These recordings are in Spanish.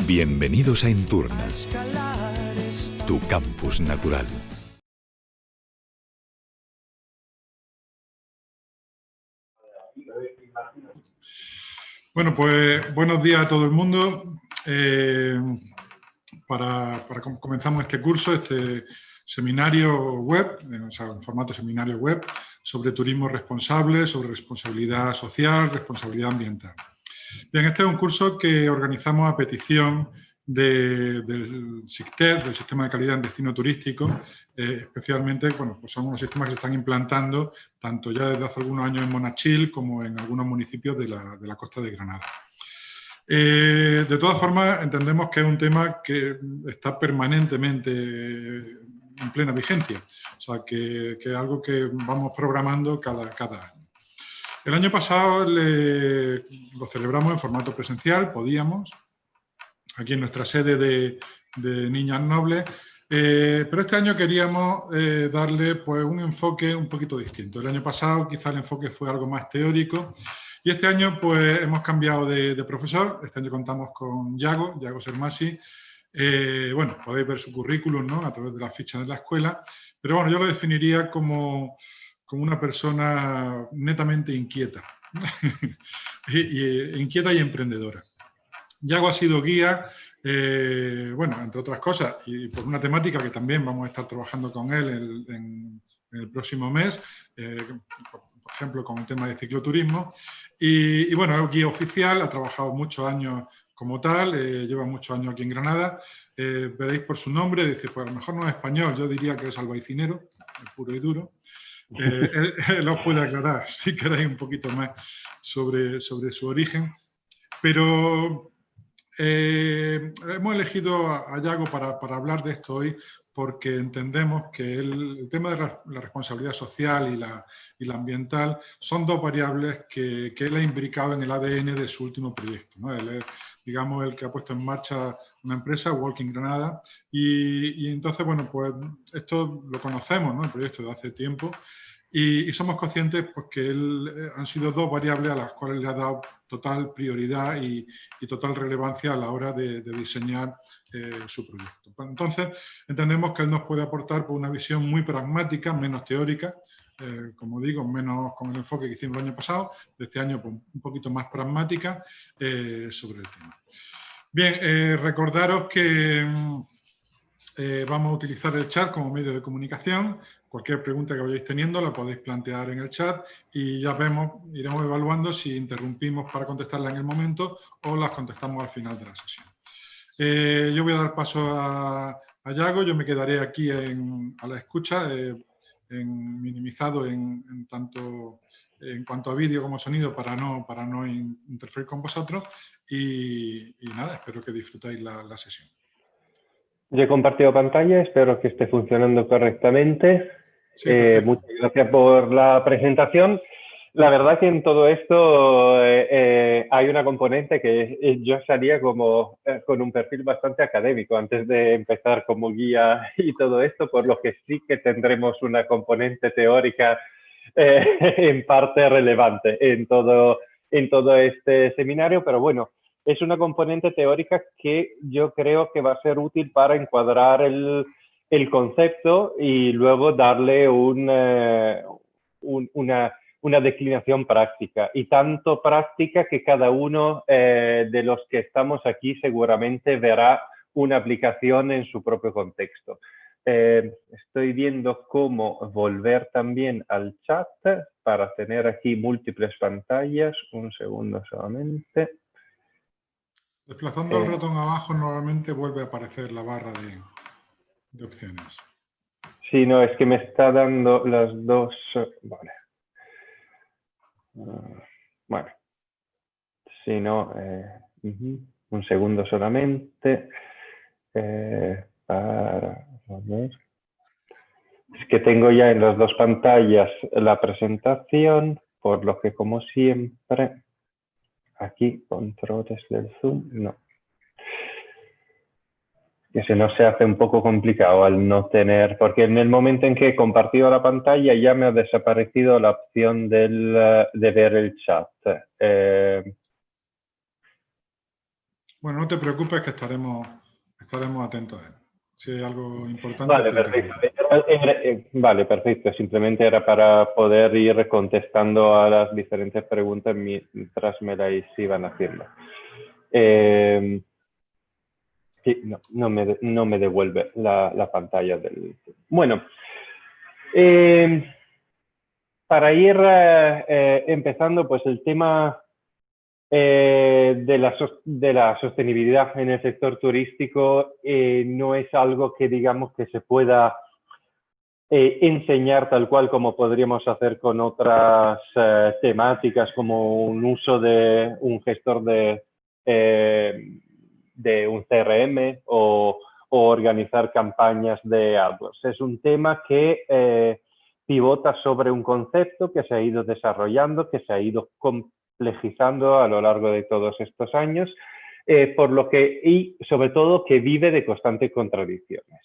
Bienvenidos a Enturna, tu campus natural. Bueno, pues buenos días a todo el mundo. Comenzamos este curso, este seminario web, o sea, en formato seminario web, sobre turismo responsable, sobre responsabilidad social, responsabilidad ambiental. Bien, este es un curso que organizamos a petición del SICTET, del Sistema de Calidad en Destino Turístico, especialmente, bueno, pues son unos sistemas que se están implantando tanto ya desde hace algunos años en Monachil como en algunos municipios de la costa de Granada. De todas formas, entendemos que es un tema que está permanentemente en plena vigencia, o sea, que es algo que vamos programando cada año. El año pasado lo celebramos en formato presencial, podíamos, aquí en nuestra sede de Niñas Nobles, pero este año queríamos darle pues, un enfoque un poquito distinto. El año pasado quizá el enfoque fue algo más teórico y este año pues hemos cambiado de profesor. Este año contamos con Yago Sermasi. Bueno, podéis ver su currículum, ¿no?, a través de las fichas de la escuela, pero bueno, yo lo definiría como una persona netamente inquieta, inquieta y emprendedora. Yago ha sido guía, bueno, entre otras cosas, y por una temática que también vamos a estar trabajando con él en el próximo mes, por ejemplo, con el tema de cicloturismo. Y bueno, es guía oficial, ha trabajado muchos años como tal, lleva muchos años aquí en Granada. Veréis por su nombre, dice, pues a lo mejor no es español, yo diría que es albaicinero, puro y duro. Él os puede aclarar, si queréis, un poquito más sobre su origen. Pero hemos elegido a Yago para hablar de esto hoy porque entendemos que el tema de la responsabilidad social y la ambiental son dos variables que él ha imbricado en el ADN de su último proyecto, ¿no? Él es, digamos, el que ha puesto en marcha una empresa, Walking Granada, y entonces, bueno, pues esto lo conocemos, ¿no?, el proyecto de hace tiempo, y somos conscientes pues, que han sido dos variables a las cuales le ha dado total prioridad y total relevancia a la hora de diseñar su proyecto. Entonces, entendemos que él nos puede aportar por una visión muy pragmática, menos teórica, como digo, menos con el enfoque que hicimos el año pasado, de este año pues, un poquito más pragmática sobre el tema. Bien, recordaros que vamos a utilizar el chat como medio de comunicación. Cualquier pregunta que vayáis teniendo la podéis plantear en el chat y ya iremos evaluando si interrumpimos para contestarla en el momento o las contestamos al final de la sesión. Yo voy a dar paso a Yago, yo me quedaré aquí a la escucha, minimizado tanto en cuanto a vídeo como sonido para no interferir con vosotros y nada, espero que disfrutéis la sesión. Yo he compartido pantalla, espero que esté funcionando correctamente. Sí, muchas gracias por la presentación. La verdad que en todo esto hay una componente que yo salía como con un perfil bastante académico antes de empezar como guía y todo esto, por lo que sí que tendremos una componente teórica en parte relevante en todo este seminario, pero bueno, es una componente teórica que yo creo que va a ser útil para encuadrar el concepto y luego darle una declinación práctica. Y tanto práctica que cada uno de los que estamos aquí seguramente verá una aplicación en su propio contexto. Estoy viendo cómo volver también al chat para tener aquí múltiples pantallas. Un segundo solamente. Desplazando el ratón abajo, nuevamente vuelve a aparecer la barra de opciones. Sí, no, es que me está dando las dos. Vale. Bueno. Si no, un segundo solamente. Para ver. Es que tengo ya en las dos pantallas la presentación, por lo que, como siempre, aquí controles del Zoom, no. Que se nos se hace un poco complicado al no tener, porque en el momento en que he compartido la pantalla ya me ha desaparecido la opción de ver el chat. Bueno, no te preocupes que estaremos atentos a él. Si hay algo importante, Vale, te perfecto. interrumpimos. Vale, perfecto. Simplemente era para poder ir contestando a las diferentes preguntas mientras me las iban haciendo. Sí, no me devuelve la pantalla del... Bueno, para ir empezando, pues el tema de la sostenibilidad en el sector turístico no es algo que digamos que se pueda enseñar tal cual como podríamos hacer con otras temáticas como un uso de un gestor de un CRM o organizar campañas de AdWords. Es un tema que pivota sobre un concepto que se ha ido desarrollando, que se ha ido complejizando a lo largo de todos estos años, por lo que, y sobre todo que vive de constantes contradicciones.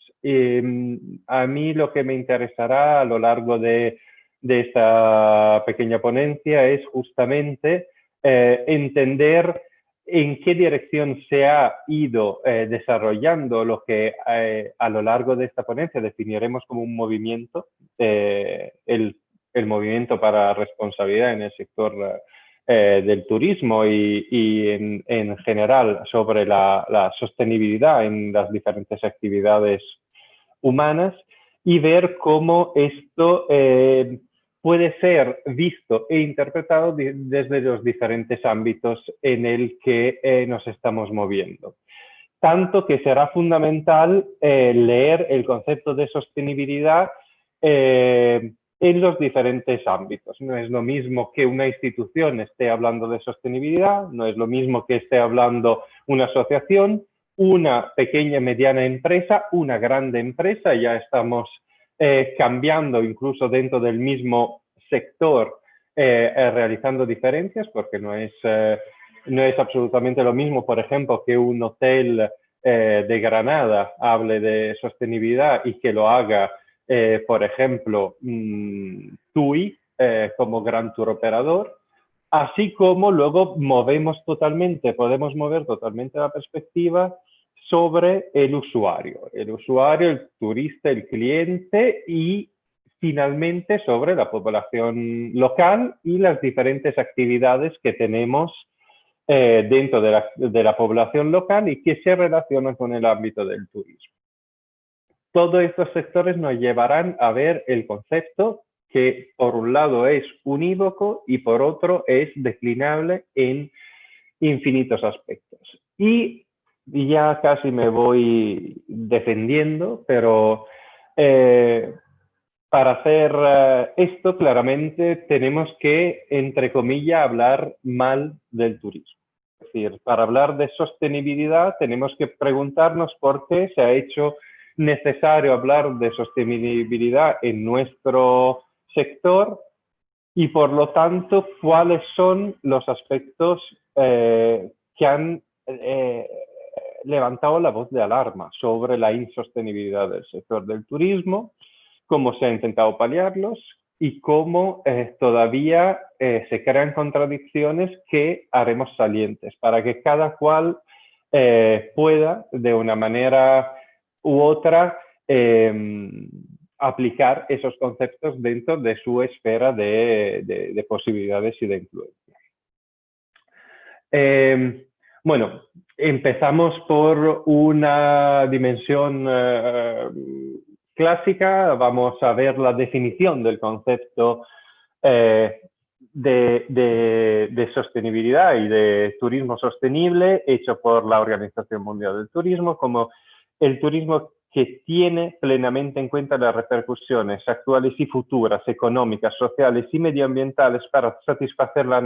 A mí lo que me interesará a lo largo de esta pequeña ponencia es justamente entender en qué dirección se ha ido desarrollando lo que a lo largo de esta ponencia definiremos como un movimiento, el movimiento para responsabilidad en el sector del turismo y en general sobre la sostenibilidad en las diferentes actividades humanas y ver cómo esto puede ser visto e interpretado desde los diferentes ámbitos en el que nos estamos moviendo. Tanto que será fundamental leer el concepto de sostenibilidad en los diferentes ámbitos. No es lo mismo que una institución esté hablando de sostenibilidad, no es lo mismo que esté hablando una asociación, una pequeña, mediana empresa, una grande empresa. Ya estamos cambiando incluso dentro del mismo sector, realizando diferencias, porque no es absolutamente lo mismo, por ejemplo, que un hotel de Granada hable de sostenibilidad y que lo haga por ejemplo, TUI como gran tour operador, así como luego podemos mover totalmente la perspectiva sobre el usuario, el turista, el cliente y finalmente sobre la población local y las diferentes actividades que tenemos dentro de la población local y que se relacionan con el ámbito del turismo. Todos estos sectores nos llevarán a ver el concepto que por un lado es unívoco y por otro es declinable en infinitos aspectos. Y ya casi me voy defendiendo, pero para hacer esto claramente tenemos que, entre comillas, hablar mal del turismo. Es decir, para hablar de sostenibilidad tenemos que preguntarnos por qué se ha hecho necesario hablar de sostenibilidad en nuestro sector y, por lo tanto, cuáles son los aspectos que han levantado la voz de alarma sobre la insostenibilidad del sector del turismo, cómo se ha intentado paliarlos y cómo todavía se crean contradicciones que haremos salientes para que cada cual pueda, de una manera u otra, aplicar esos conceptos dentro de su esfera de posibilidades y de influencia. Bueno, empezamos por una dimensión clásica. Vamos a ver la definición del concepto de sostenibilidad y de turismo sostenible hecho por la Organización Mundial del Turismo como el turismo que tiene plenamente en cuenta las repercusiones actuales y futuras, económicas, sociales y medioambientales para satisfacer las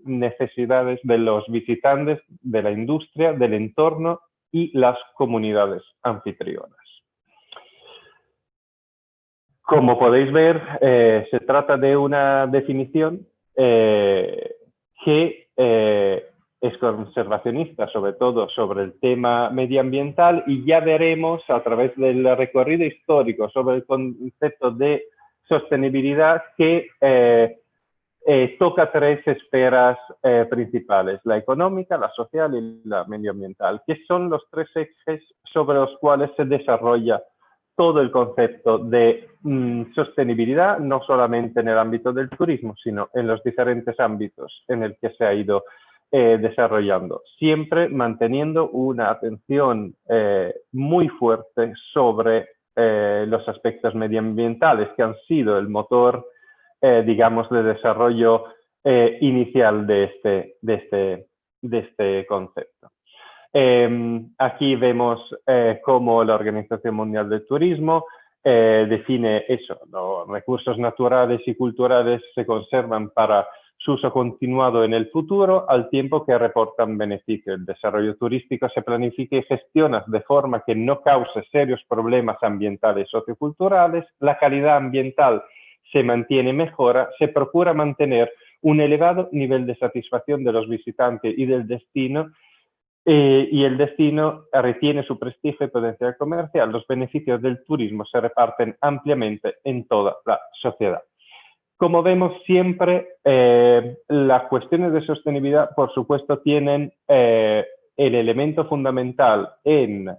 necesidades de los visitantes, de la industria, del entorno y las comunidades anfitrionas. Como podéis ver, se trata de una definición que es conservacionista, sobre todo sobre el tema medioambiental, y ya veremos a través del recorrido histórico sobre el concepto de sostenibilidad que toca tres esferas principales: la económica, la social y la medioambiental, que son los tres ejes sobre los cuales se desarrolla todo el concepto de sostenibilidad, no solamente en el ámbito del turismo, sino en los diferentes ámbitos en el que se ha ido desarrollando, siempre manteniendo una atención muy fuerte sobre los aspectos medioambientales, que han sido el motor, digamos, de desarrollo inicial de este concepto. Aquí vemos cómo la Organización Mundial del Turismo define eso: los recursos naturales y culturales se conservan para su uso continuado en el futuro, al tiempo que reportan beneficio. El desarrollo turístico se planifica y gestiona de forma que no cause serios problemas ambientales y socioculturales, la calidad ambiental se mantiene y mejora, se procura mantener un elevado nivel de satisfacción de los visitantes y del destino, y el destino retiene su prestigio y potencial comercial. Los beneficios del turismo se reparten ampliamente en toda la sociedad. Como vemos siempre, las cuestiones de sostenibilidad, por supuesto, tienen el elemento fundamental en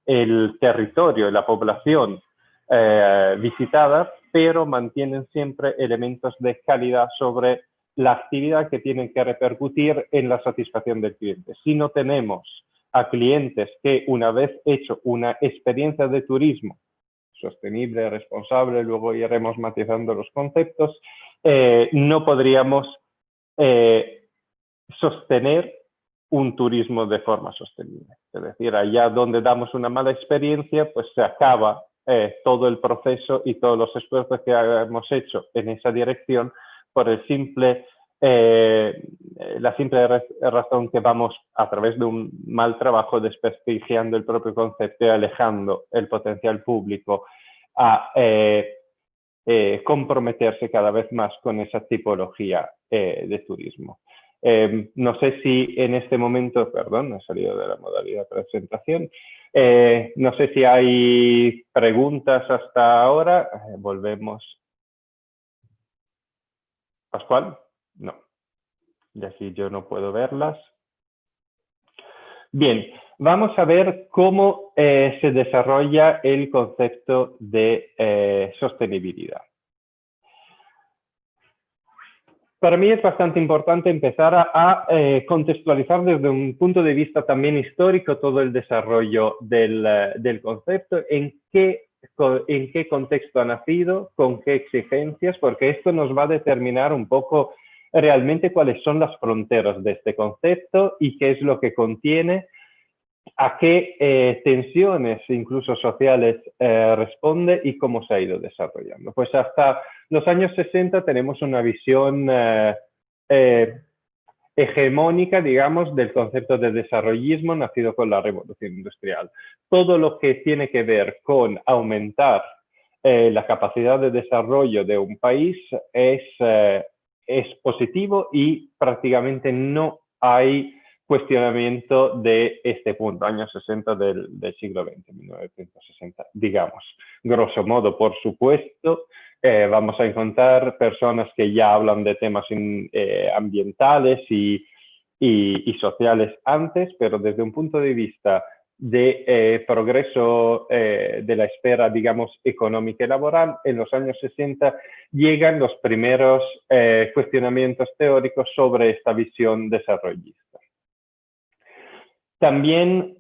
el territorio y la población visitada, pero mantienen siempre elementos de calidad sobre la actividad que tienen que repercutir en la satisfacción del cliente. Si no tenemos a clientes que, una vez hecho una experiencia de turismo sostenible, responsable, luego iremos matizando los conceptos, no podríamos sostener un turismo de forma sostenible. Es decir, allá donde damos una mala experiencia, pues se acaba todo el proceso y todos los esfuerzos que hemos hecho en esa dirección por la simple razón que vamos, a través de un mal trabajo, desprestigiando el propio concepto y alejando el potencial público a comprometerse cada vez más con esa tipología de turismo. No sé si en este momento, perdón, he salido de la modalidad de presentación, no sé si hay preguntas hasta ahora. Volvemos. ¿Pascual? No. Y así yo no puedo verlas. Bien, vamos a ver cómo se desarrolla el concepto de sostenibilidad. Para mí es bastante importante empezar a contextualizar desde un punto de vista también histórico todo el desarrollo del concepto, en qué contexto ha nacido, con qué exigencias, porque esto nos va a determinar un poco realmente cuáles son las fronteras de este concepto y qué es lo que contiene, a qué tensiones incluso sociales responde y cómo se ha ido desarrollando. Pues hasta los años 60 tenemos una visión hegemónica, digamos, del concepto de desarrollismo nacido con la revolución industrial. Todo lo que tiene que ver con aumentar la capacidad de desarrollo de un país es positivo y prácticamente no hay cuestionamiento de este punto, años 60 del siglo XX, 1960, digamos. Grosso modo, por supuesto, vamos a encontrar personas que ya hablan de temas ambientales y sociales antes, pero desde un punto de vista de progreso de la esfera, digamos, económica y laboral, en los años 60 llegan los primeros cuestionamientos teóricos sobre esta visión desarrollista. También,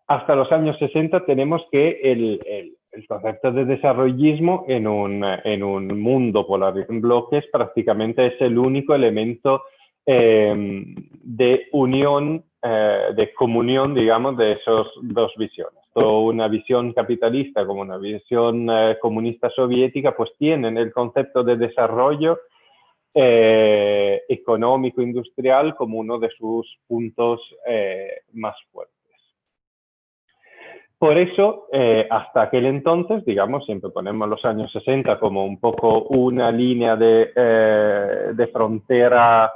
hasta los años 60 tenemos que el concepto de desarrollismo en un mundo polarizado en bloques prácticamente es el único elemento de unión, de comunión, digamos, de esas dos visiones. Tanto una visión capitalista como una visión comunista soviética, pues tienen el concepto de desarrollo económico, industrial, como uno de sus puntos más fuertes. Por eso, hasta aquel entonces, digamos, siempre ponemos los años 60 como un poco una línea de frontera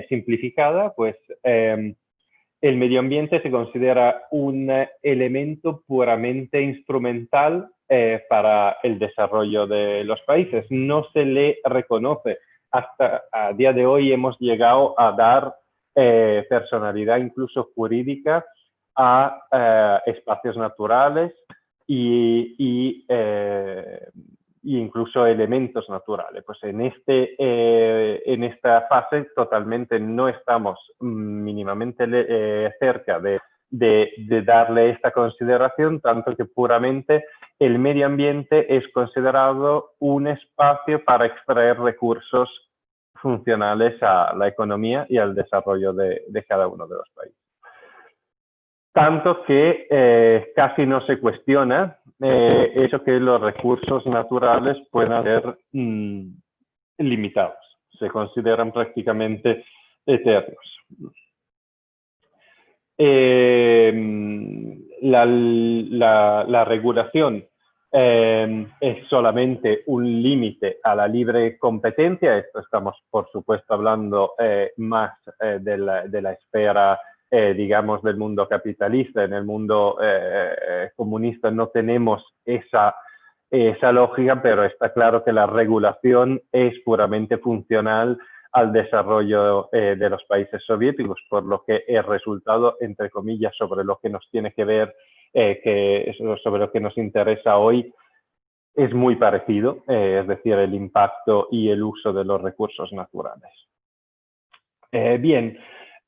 simplificada, pues el medio ambiente se considera un elemento puramente instrumental para el desarrollo de los países. No se le reconoce hasta a día de hoy hemos llegado a dar personalidad incluso jurídica a espacios naturales y incluso elementos naturales. Pues en esta fase totalmente no estamos mínimamente cerca de darle esta consideración, tanto que puramente el medio ambiente es considerado un espacio para extraer recursos funcionales a la economía y al desarrollo de cada uno de los países. Tanto que casi no se cuestiona eso que los recursos naturales puedan ser limitados. Se consideran prácticamente eternos. La regulación es solamente un límite a la libre competencia. Esto estamos, por supuesto, hablando más de la esfera, digamos, del mundo capitalista. En el mundo comunista no tenemos esa lógica, pero está claro que la regulación es puramente funcional al desarrollo de los países soviéticos, por lo que el resultado, entre comillas, sobre lo que nos tiene que ver, sobre lo que nos interesa hoy, es muy parecido, es decir, el impacto y el uso de los recursos naturales. Bien,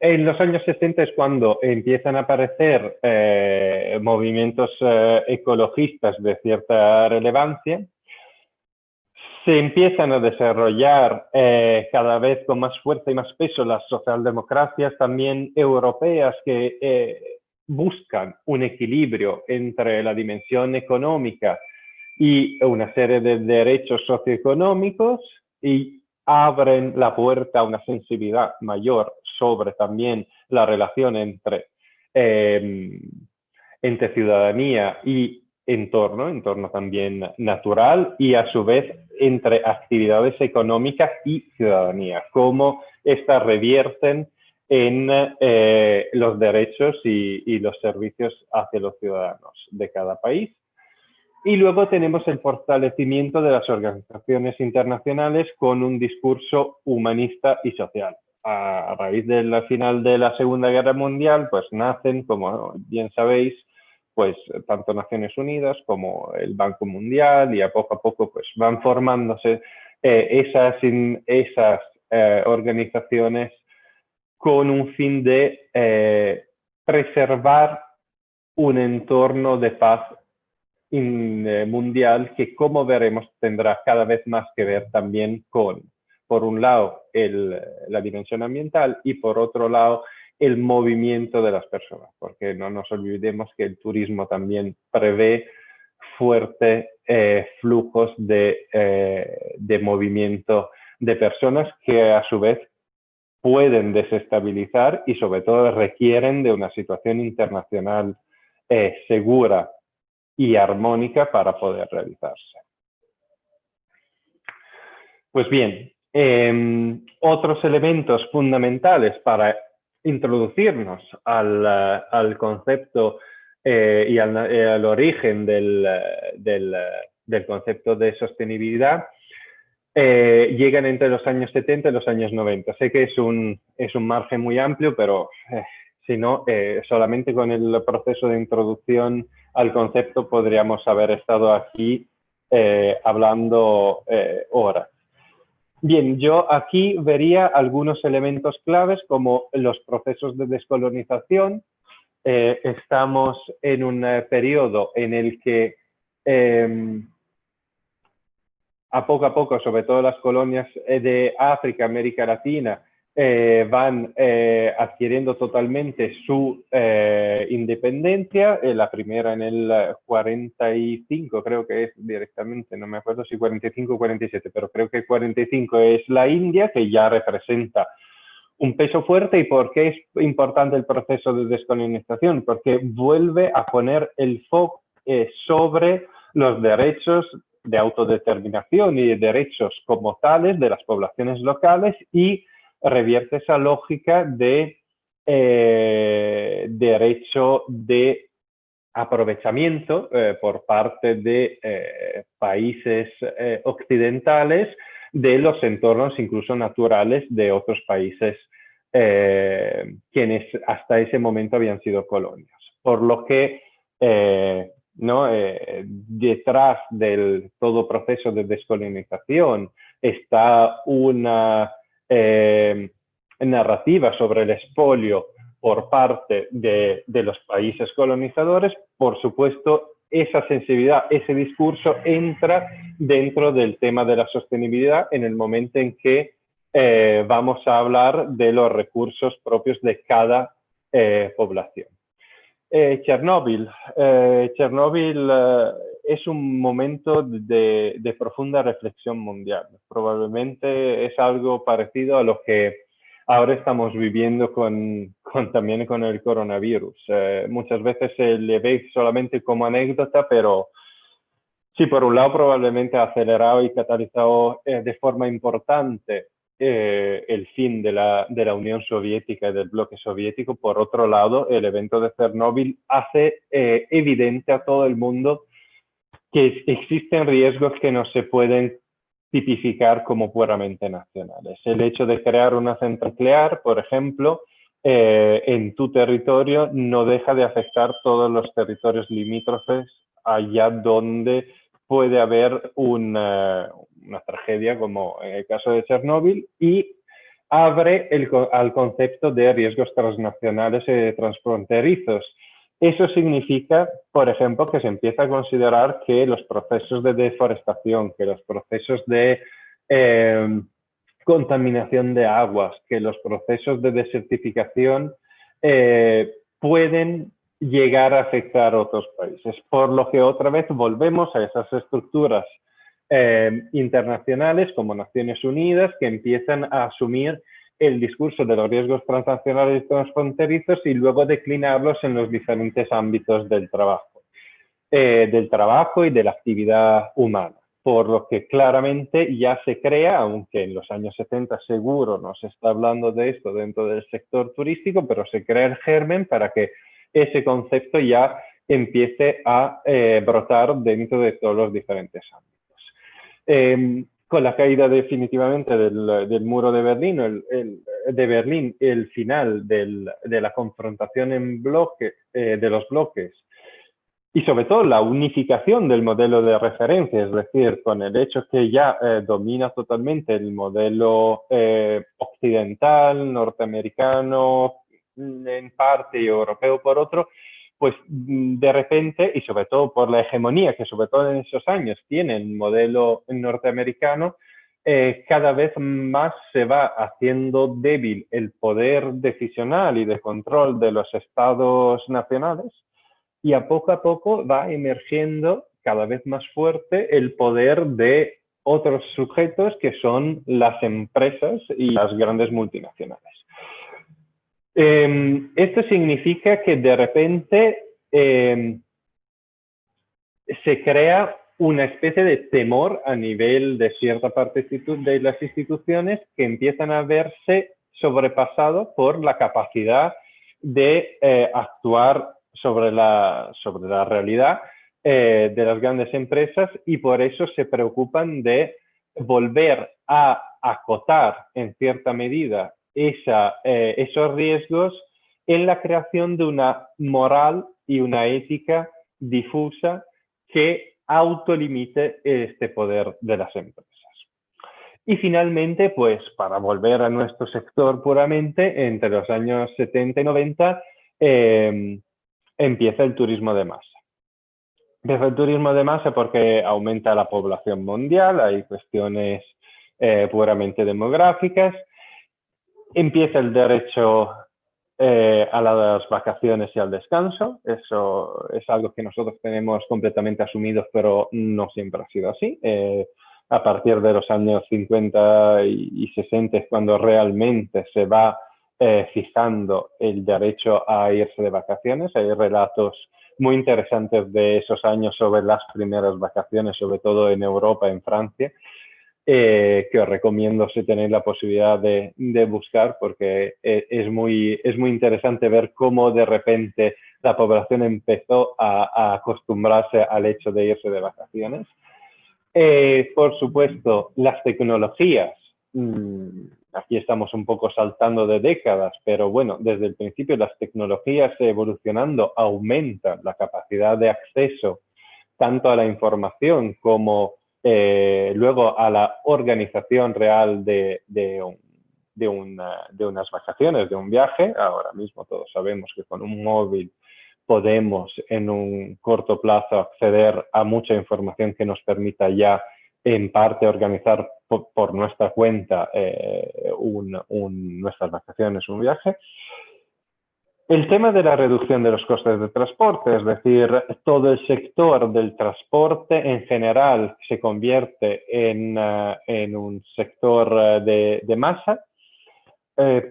en los años 60 es cuando empiezan a aparecer movimientos ecologistas de cierta relevancia. Se empiezan a desarrollar cada vez con más fuerza y más peso las socialdemocracias también europeas que buscan un equilibrio entre la dimensión económica y una serie de derechos socioeconómicos y abren la puerta a una sensibilidad mayor sobre también la relación entre ciudadanía y entorno también natural, y a su vez entre actividades económicas y ciudadanía, cómo estas revierten en los derechos y los servicios hacia los ciudadanos de cada país. Y luego tenemos el fortalecimiento de las organizaciones internacionales con un discurso humanista y social. A raíz de la final de la Segunda Guerra Mundial, pues nacen, como bien sabéis, pues tanto Naciones Unidas como el Banco Mundial, y a poco pues van formándose esas organizaciones con un fin de preservar un entorno de paz mundial que, como veremos, tendrá cada vez más que ver también con, por un lado, la dimensión ambiental y por otro lado, el movimiento de las personas, porque no nos olvidemos que el turismo también prevé fuertes flujos de movimiento de personas que a su vez pueden desestabilizar y sobre todo requieren de una situación internacional segura y armónica para poder realizarse. Pues bien, otros elementos fundamentales para introducirnos al concepto y al origen del concepto de sostenibilidad llegan entre los años 70 y los años 90. Sé que es un margen muy amplio, pero si no, solamente con el proceso de introducción al concepto podríamos haber estado aquí hablando horas. Bien, yo aquí vería algunos elementos claves como los procesos de descolonización. Estamos en un periodo en el que a poco, sobre todo las colonias de África, América Latina, van adquiriendo totalmente su independencia, la primera en el 45, creo que es directamente, no me acuerdo si 45 o 47, pero creo que 45 es la India, que ya representa un peso fuerte. ¿Y por qué es importante el proceso de descolonización? Porque vuelve a poner el foco sobre los derechos de autodeterminación y derechos como tales de las poblaciones locales y revierte esa lógica de derecho de aprovechamiento por parte de países occidentales de los entornos incluso naturales de otros países quienes hasta ese momento habían sido colonias. Por lo que detrás del todo proceso de descolonización está una narrativa sobre el expolio por parte de los países colonizadores. Por supuesto, esa sensibilidad, ese discurso entra dentro del tema de la sostenibilidad en el momento en que vamos a hablar de los recursos propios de cada población. Chernóbil es un momento de profunda reflexión mundial. Probablemente es algo parecido a lo que ahora estamos viviendo también con el coronavirus. Muchas veces se le ve solamente como anécdota, pero sí, por un lado probablemente ha acelerado y catalizado de forma importante el fin de la Unión Soviética y del bloque soviético. Por otro lado, el evento de Chernóbil hace evidente a todo el mundo que existen riesgos que no se pueden tipificar como puramente nacionales. El hecho de crear una central nuclear, por ejemplo, en tu territorio no deja de afectar todos los territorios limítrofes allá donde puede haber una tragedia como en el caso de Chernóbil, y abre al concepto de riesgos transnacionales y transfronterizos. Eso significa, por ejemplo, que se empieza a considerar que los procesos de deforestación, que los procesos de contaminación de aguas, que los procesos de desertificación pueden llegar a afectar a otros países. Por lo que otra vez volvemos a esas estructuras internacionales como Naciones Unidas, que empiezan a asumir el discurso de los riesgos transnacionales y transfronterizos y luego declinarlos en los diferentes ámbitos del trabajo y de la actividad humana. Por lo que claramente ya se crea, aunque en los años 70 seguro no se está hablando de esto dentro del sector turístico, pero se crea el germen para que ese concepto ya empiece a brotar dentro de todos los diferentes ámbitos. Con la caída definitivamente del muro de Berlín, el final de la confrontación en bloque, de los bloques, y sobre todo la unificación del modelo de referencia, es decir, con el hecho que ya domina totalmente el modelo occidental, norteamericano en parte y europeo por otro, pues de repente, y sobre todo por la hegemonía que sobre todo en esos años tiene el modelo norteamericano, cada vez más se va haciendo débil el poder decisional y de control de los estados nacionales, y a poco va emergiendo cada vez más fuerte el poder de otros sujetos que son las empresas y las grandes multinacionales. Esto significa que de repente se crea una especie de temor a nivel de cierta parte de las instituciones que empiezan a verse sobrepasados por la capacidad de actuar sobre la realidad de las grandes empresas, y por eso se preocupan de volver a acotar en cierta medida esos riesgos en la creación de una moral y una ética difusa que autolimite este poder de las empresas. Y finalmente, pues para volver a nuestro sector puramente, entre los años 70 y 90 empieza el turismo de masa. Empieza el turismo de masa porque aumenta la población mundial, hay cuestiones puramente demográficas. Empieza el derecho a las vacaciones y al descanso. Eso es algo que nosotros tenemos completamente asumidos, pero no siempre ha sido así. A partir de los años 50 y 60 es cuando realmente se va fijando el derecho a irse de vacaciones. Hay relatos muy interesantes de esos años sobre las primeras vacaciones, sobre todo en Europa, en Francia, que os recomiendo si tenéis la posibilidad de buscar, porque es muy interesante ver cómo de repente la población empezó a acostumbrarse al hecho de irse de vacaciones. Por supuesto, las tecnologías. Aquí estamos un poco saltando de décadas, pero bueno, desde el principio las tecnologías evolucionando aumentan la capacidad de acceso tanto a la información como luego a la organización real de unas vacaciones, de un viaje. Ahora mismo todos sabemos que con un móvil podemos en un corto plazo acceder a mucha información que nos permita ya en parte organizar por nuestra cuenta nuestras vacaciones, un viaje. El tema de la reducción de los costes de transporte, es decir, todo el sector del transporte en general se convierte en un sector de masa,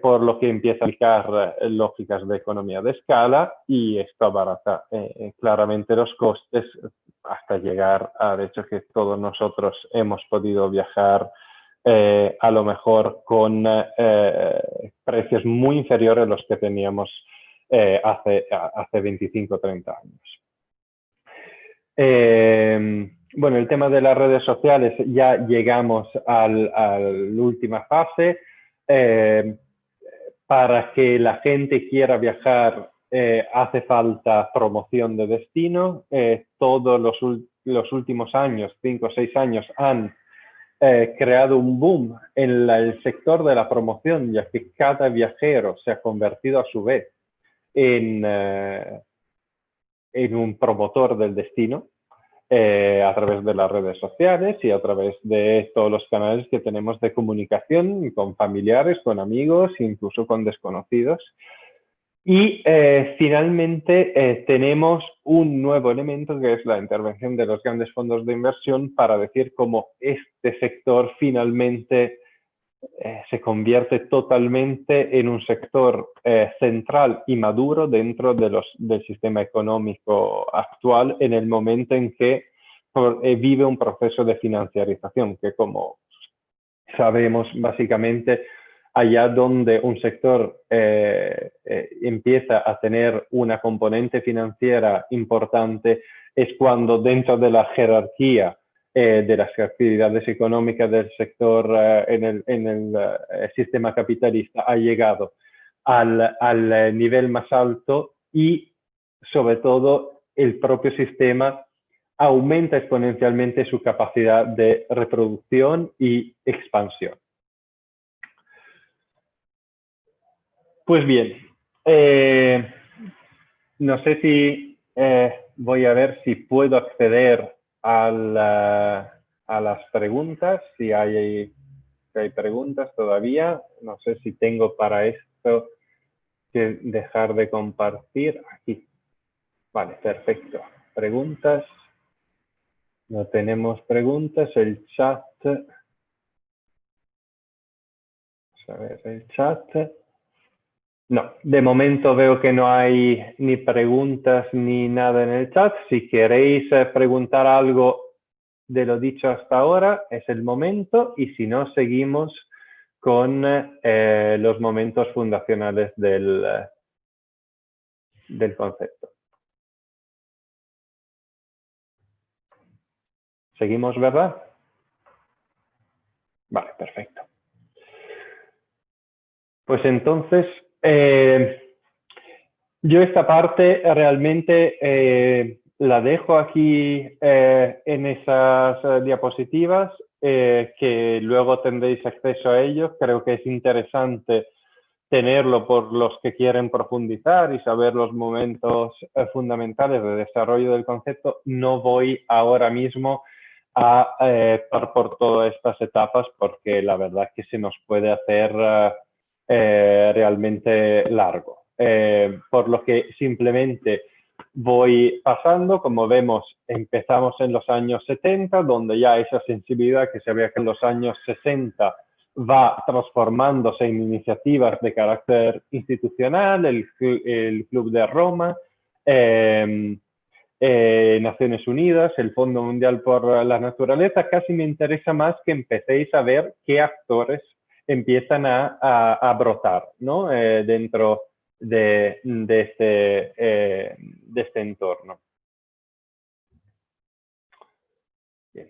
por lo que empieza a aplicar lógicas de economía de escala y esto abarata claramente los costes hasta llegar al hecho que todos nosotros hemos podido viajar a lo mejor con precios muy inferiores a los que teníamos hace 25 o 30 años. Bueno, el tema de las redes sociales, ya llegamos a la última fase. Para que la gente quiera viajar hace falta promoción de destino. Todos los últimos años, 5 o 6 años, han creado un boom en el sector de la promoción, ya que cada viajero se ha convertido a su vez en un promotor del destino a través de las redes sociales y a través de todos los canales que tenemos de comunicación con familiares, con amigos, incluso con desconocidos. Y finalmente tenemos un nuevo elemento que es la intervención de los grandes fondos de inversión para decir cómo este sector finalmente se convierte totalmente en un sector central y maduro dentro del sistema económico actual en el momento en que vive un proceso de financiarización, que como sabemos básicamente allá donde un sector empieza a tener una componente financiera importante es cuando dentro de la jerarquía de las actividades económicas del sector en el sistema capitalista ha llegado al nivel más alto y sobre todo el propio sistema aumenta exponencialmente su capacidad de reproducción y expansión. Pues bien, no sé si voy a ver si puedo acceder a las preguntas, si hay preguntas todavía. No sé si tengo para esto que dejar de compartir. Aquí. Vale, perfecto. Preguntas. No tenemos preguntas. El chat. Vamos a ver el chat. No, de momento veo que no hay ni preguntas ni nada en el chat. Si queréis preguntar algo de lo dicho hasta ahora, es el momento. Y si no, seguimos con los momentos fundacionales del concepto. ¿Seguimos, verdad? Vale, perfecto. Pues entonces, yo esta parte realmente la dejo aquí en esas diapositivas, que luego tendréis acceso a ellos. Creo que es interesante tenerlo por los que quieren profundizar y saber los momentos fundamentales de desarrollo del concepto. No voy ahora mismo a pasar por todas estas etapas porque la verdad es que se nos puede hacer realmente largo. Por lo que simplemente voy pasando. Como vemos, empezamos en los años 70, donde ya esa sensibilidad que se ve que en los años 60 va transformándose en iniciativas de carácter institucional, el Club de Roma, Naciones Unidas, el Fondo Mundial por la Naturaleza. Casi me interesa más que empecéis a ver qué actores empiezan a brotar, ¿no? Dentro de este entorno. Bien.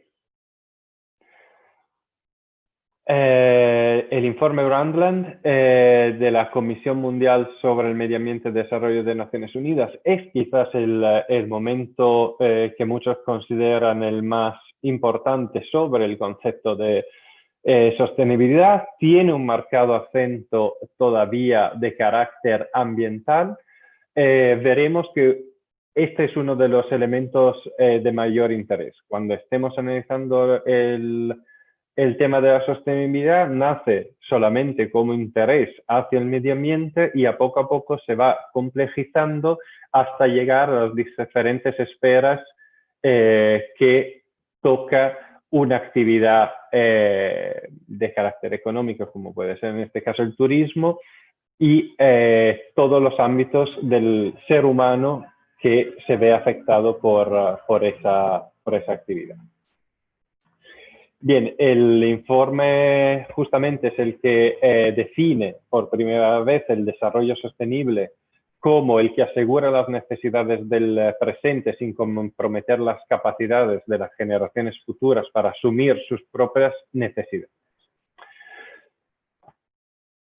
El informe Brundtland de la Comisión Mundial sobre el Medio Ambiente y Desarrollo de Naciones Unidas es quizás el momento que muchos consideran el más importante sobre el concepto de sostenibilidad. Tiene un marcado acento todavía de carácter ambiental. Veremos que este es uno de los elementos de mayor interés. Cuando estemos analizando el tema de la sostenibilidad, nace solamente como interés hacia el medio ambiente y a poco se va complejizando hasta llegar a las diferentes esferas que toca una actividad de carácter económico, como puede ser en este caso el turismo, y todos los ámbitos del ser humano que se ve afectado por esa actividad. Bien, el informe justamente es el que define por primera vez el desarrollo sostenible como el que asegura las necesidades del presente sin comprometer las capacidades de las generaciones futuras para asumir sus propias necesidades.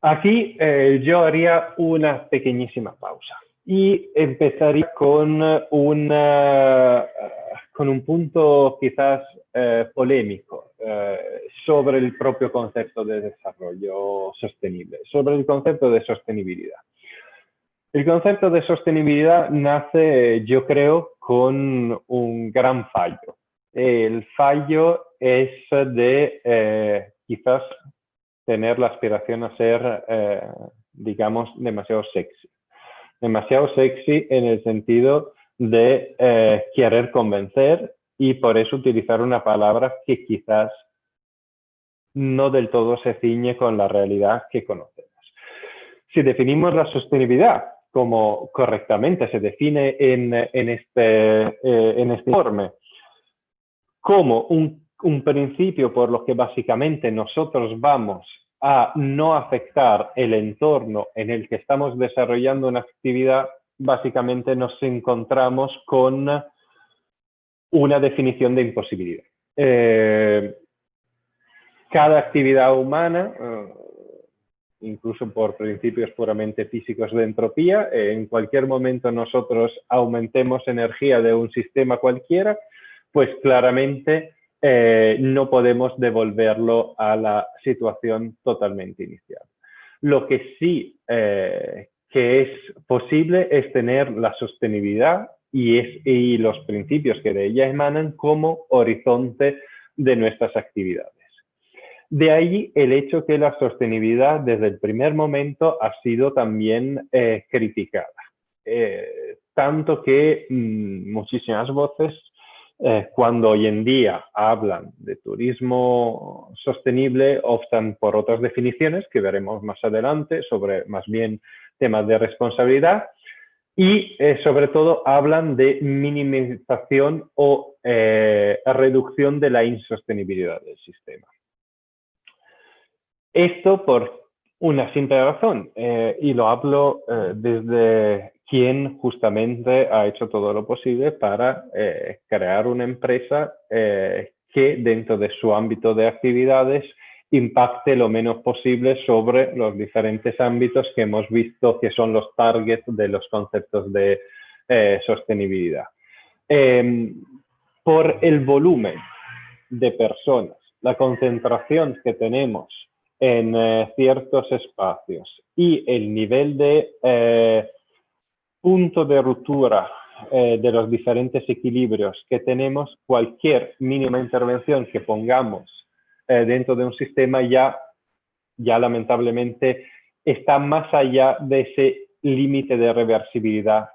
Aquí yo haría una pequeñísima pausa y empezaría con un punto quizás polémico sobre el propio concepto de desarrollo sostenible, sobre el concepto de sostenibilidad. El concepto de sostenibilidad nace, yo creo, con un gran fallo. El fallo es de quizás tener la aspiración a ser, digamos, demasiado sexy. Demasiado sexy en el sentido de querer convencer y por eso utilizar una palabra que quizás no del todo se ciñe con la realidad que conocemos. Si definimos la sostenibilidad como correctamente se define en este informe, como un principio por lo que básicamente nosotros vamos a no afectar el entorno en el que estamos desarrollando una actividad, básicamente nos encontramos con una definición de imposibilidad. Cada actividad humana, incluso por principios puramente físicos de entropía, en cualquier momento nosotros aumentemos energía de un sistema cualquiera, pues claramente no podemos devolverlo a la situación totalmente inicial. Lo que sí que es posible es tener la sostenibilidad y los principios que de ella emanan como horizonte de nuestras actividades. De ahí el hecho que la sostenibilidad desde el primer momento ha sido también criticada. Tanto que muchísimas voces, cuando hoy en día hablan de turismo sostenible, optan por otras definiciones que veremos más adelante sobre más bien temas de responsabilidad y sobre todo hablan de minimización o reducción de la insostenibilidad del sistema. Esto por una simple razón, y lo hablo desde quien justamente ha hecho todo lo posible para crear una empresa que dentro de su ámbito de actividades impacte lo menos posible sobre los diferentes ámbitos que hemos visto que son los targets de los conceptos de sostenibilidad. Por el volumen de personas, la concentración que tenemos en ciertos espacios y el nivel de punto de ruptura de los diferentes equilibrios que tenemos, cualquier mínima intervención que pongamos dentro de un sistema ya lamentablemente está más allá de ese límite de reversibilidad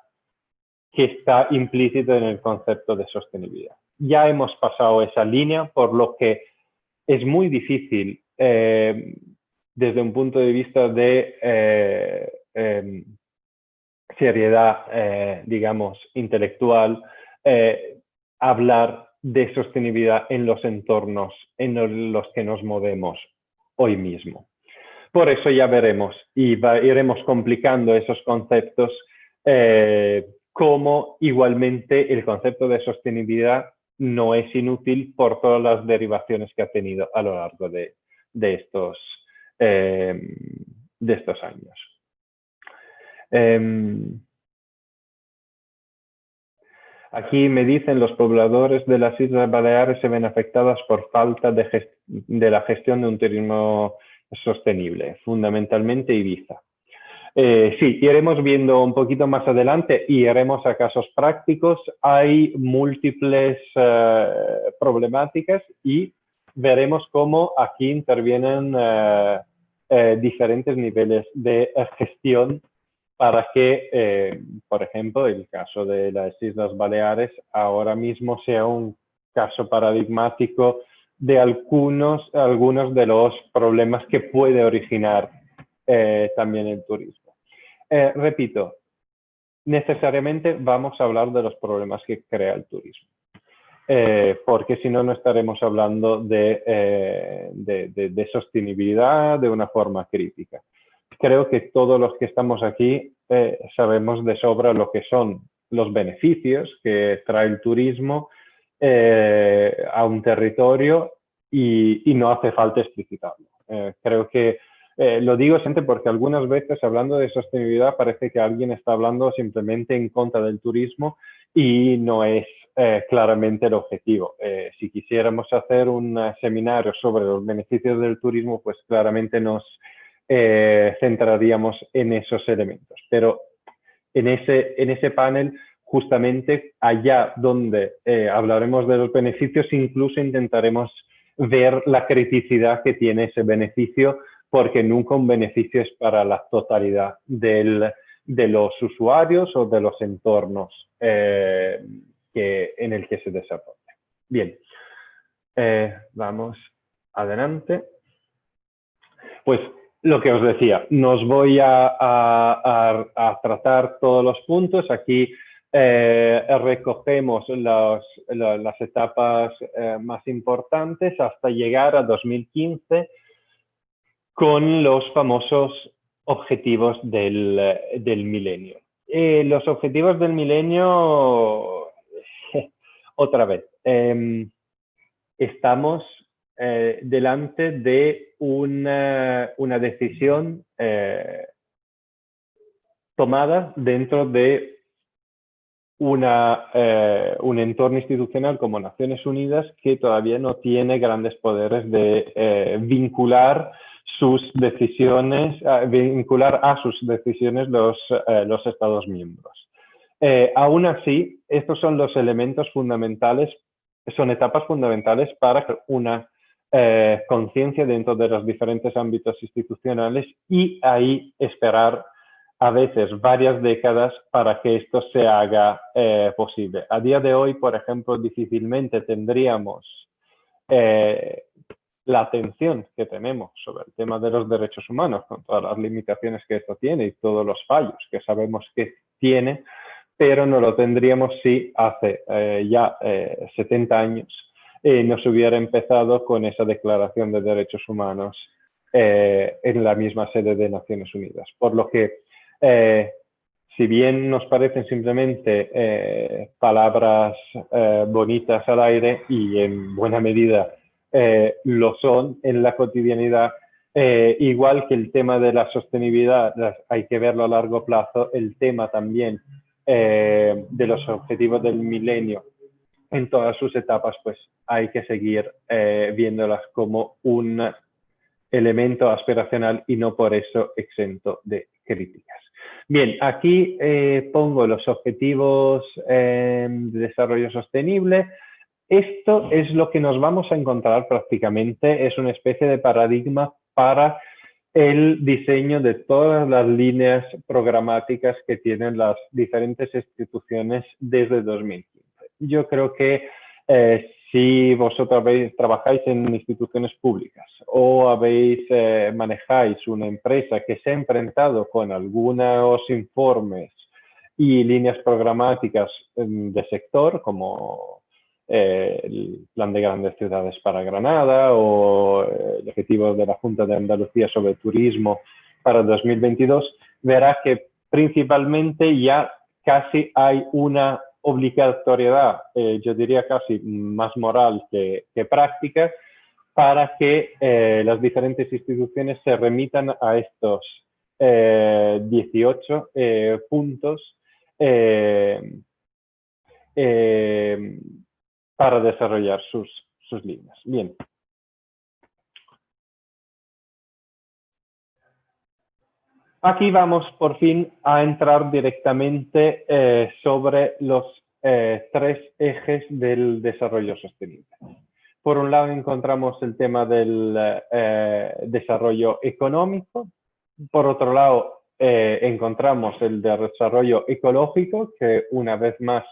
que está implícito en el concepto de sostenibilidad. Ya hemos pasado esa línea, por lo que es muy difícil desde un punto de vista de seriedad, digamos, intelectual, hablar de sostenibilidad en los entornos en los que nos movemos hoy mismo. Por eso ya veremos y iremos complicando esos conceptos, como igualmente el concepto de sostenibilidad no es inútil por todas las derivaciones que ha tenido a lo largo de de estos años. Aquí me dicen los pobladores de las Islas Baleares se ven afectadas por falta de la gestión de un turismo sostenible, fundamentalmente Ibiza. Sí, iremos viendo un poquito más adelante y iremos a casos prácticos. Hay múltiples problemáticas y veremos cómo aquí intervienen diferentes niveles de gestión para que, por ejemplo, el caso de las Islas Baleares ahora mismo sea un caso paradigmático de algunos de los problemas que puede originar también el turismo. Repito, necesariamente vamos a hablar de los problemas que crea el turismo, porque si no, no estaremos hablando de sostenibilidad de una forma crítica. Creo que todos los que estamos aquí sabemos de sobra lo que son los beneficios que trae el turismo a un territorio y no hace falta explicitarlo. Creo que lo digo siempre porque algunas veces hablando de sostenibilidad parece que alguien está hablando simplemente en contra del turismo y no es claramente el objetivo. Si quisiéramos hacer un seminario sobre los beneficios del turismo, pues claramente nos centraríamos en esos elementos. Pero en ese panel, justamente allá donde hablaremos de los beneficios, incluso intentaremos ver la criticidad que tiene ese beneficio, porque nunca un beneficio es para la totalidad de los usuarios o de los entornos en el que se desarrolla. Bien, vamos adelante. Pues lo que os decía, nos voy a tratar todos los puntos. Aquí recogemos las etapas más importantes hasta llegar a 2015 con los famosos objetivos del milenio. Los objetivos del milenio, otra vez, estamos delante de una decisión tomada dentro de un entorno institucional como Naciones Unidas que todavía no tiene grandes poderes de vincular a sus decisiones los Estados miembros. Aún así, estos son los elementos fundamentales, son etapas fundamentales para una conciencia dentro de los diferentes ámbitos institucionales y ahí esperar a veces varias décadas para que esto se haga posible. A día de hoy, por ejemplo, difícilmente tendríamos la atención que tenemos sobre el tema de los derechos humanos, con todas las limitaciones que esto tiene y todos los fallos que sabemos que tiene, pero no lo tendríamos si hace ya 70 años no se hubiera empezado con esa Declaración de Derechos Humanos en la misma sede de Naciones Unidas. Por lo que, si bien nos parecen simplemente palabras bonitas al aire y en buena medida lo son en la cotidianidad, igual que el tema de la sostenibilidad hay que verlo a largo plazo, el tema también de los objetivos del milenio en todas sus etapas, pues hay que seguir viéndolas como un elemento aspiracional y no por eso exento de críticas. Bien, aquí pongo los objetivos de desarrollo sostenible. Esto es lo que nos vamos a encontrar prácticamente, es una especie de paradigma para el diseño de todas las líneas programáticas que tienen las diferentes instituciones desde 2015. Yo creo que si vosotros trabajáis en instituciones públicas o manejáis una empresa que se ha enfrentado con algunos informes y líneas programáticas de sector, como el Plan de Grandes Ciudades para Granada o el objetivo de la Junta de Andalucía sobre turismo para 2022, verá que principalmente ya casi hay una obligatoriedad, yo diría casi más moral que práctica, para que las diferentes instituciones se remitan a estos 18 puntos para desarrollar sus líneas. Bien. Aquí vamos por fin a entrar directamente sobre los 3 ejes del desarrollo sostenible. Por un lado encontramos el tema del desarrollo económico. Por otro lado encontramos el desarrollo ecológico, que una vez más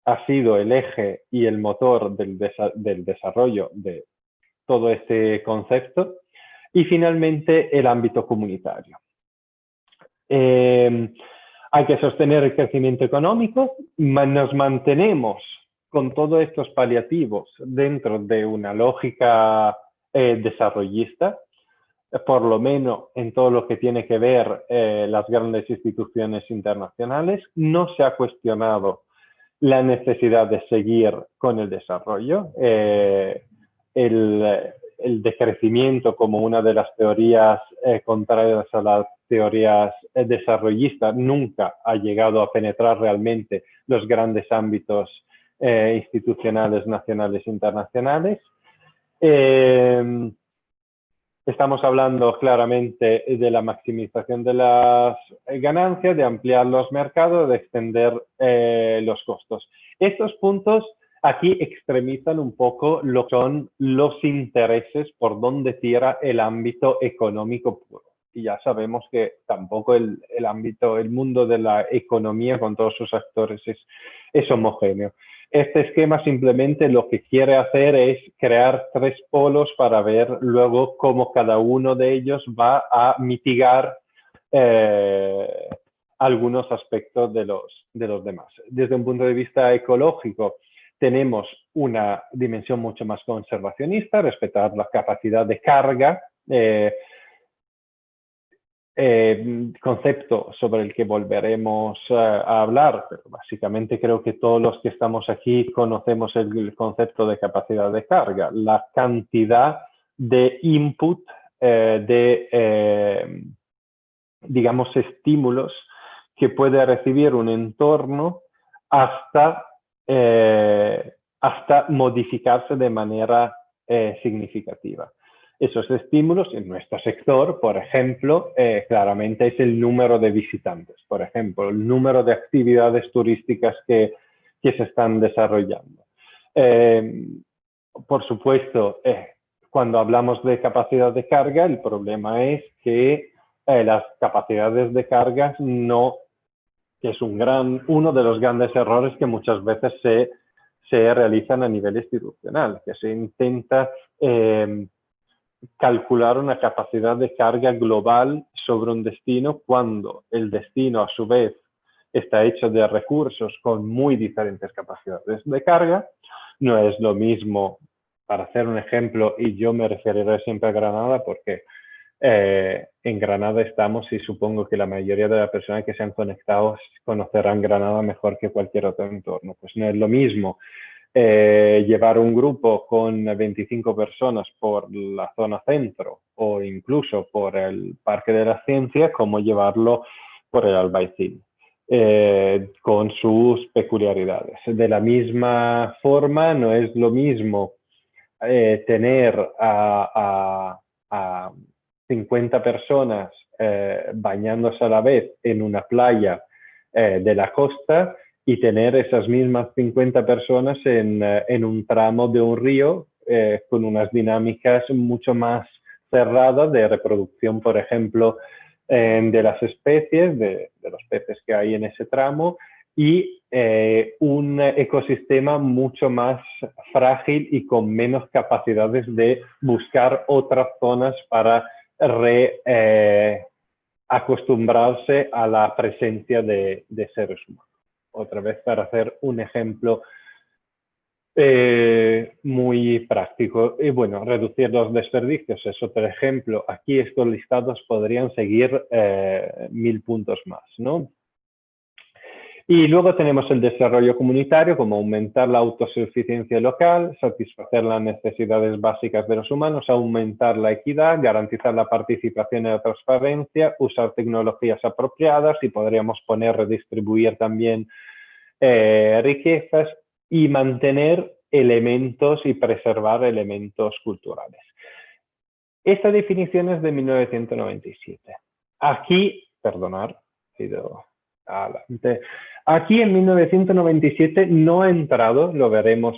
ha sido el eje y el motor del desarrollo de todo este concepto. Y finalmente el ámbito comunitario. Hay que sostener el crecimiento económico, nos mantenemos con todos estos paliativos dentro de una lógica desarrollista, por lo menos en todo lo que tiene que ver las grandes instituciones internacionales. No se ha cuestionado la necesidad de seguir con el desarrollo. El decrecimiento como una de las teorías contrarias a las teorías desarrollistas nunca ha llegado a penetrar realmente los grandes ámbitos institucionales, nacionales e internacionales. Estamos hablando claramente de la maximización de las ganancias, de ampliar los mercados, de extender los costos. Estos puntos aquí extremizan un poco lo que son los intereses por donde tira el ámbito económico puro. Y ya sabemos que tampoco el mundo de la economía con todos sus actores es homogéneo. Este esquema simplemente lo que quiere hacer es crear 3 polos para ver luego cómo cada uno de ellos va a mitigar algunos aspectos de los demás. Desde un punto de vista ecológico, tenemos una dimensión mucho más conservacionista, respetar la capacidad de carga, concepto sobre el que volveremos a hablar, pero básicamente creo que todos los que estamos aquí conocemos el concepto de capacidad de carga, la cantidad de input, digamos, estímulos que puede recibir un entorno hasta modificarse de manera significativa. Esos estímulos en nuestro sector, por ejemplo, claramente es el número de visitantes, por ejemplo, el número de actividades turísticas que se están desarrollando. Por supuesto, cuando hablamos de capacidad de carga, el problema es que las capacidades de carga que es uno de los grandes errores que muchas veces se realizan a nivel institucional, que se intenta calcular una capacidad de carga global sobre un destino cuando el destino a su vez está hecho de recursos con muy diferentes capacidades de carga. No es lo mismo, para hacer un ejemplo, y yo me referiré siempre a Granada porque en Granada estamos y supongo que la mayoría de las personas que se han conectado conocerán Granada mejor que cualquier otro entorno. Pues no es lo mismo llevar un grupo con 25 personas por la zona centro o incluso por el Parque de la Ciencia como llevarlo por el Albaicín, con sus peculiaridades. De la misma forma, no es lo mismo tener a 50 personas bañándose a la vez en una playa de la costa y tener esas mismas 50 personas en un tramo de un río con unas dinámicas mucho más cerradas de reproducción, por ejemplo, de las especies, de los peces que hay en ese tramo y un ecosistema mucho más frágil y con menos capacidades de buscar otras zonas para acostumbrarse a la presencia de seres humanos. Otra vez para hacer un ejemplo muy práctico. Y bueno, reducir los desperdicios es otro ejemplo. Aquí estos listados podrían seguir 1000 puntos más, ¿no? Y luego tenemos el desarrollo comunitario, como aumentar la autosuficiencia local, satisfacer las necesidades básicas de los humanos, aumentar la equidad, garantizar la participación y la transparencia, usar tecnologías apropiadas y podríamos poner redistribuir también riquezas y mantener elementos y preservar elementos culturales. Esta definición es de 1997. Aquí, perdonar, he ido adelante. Aquí en 1997 no ha entrado, lo veremos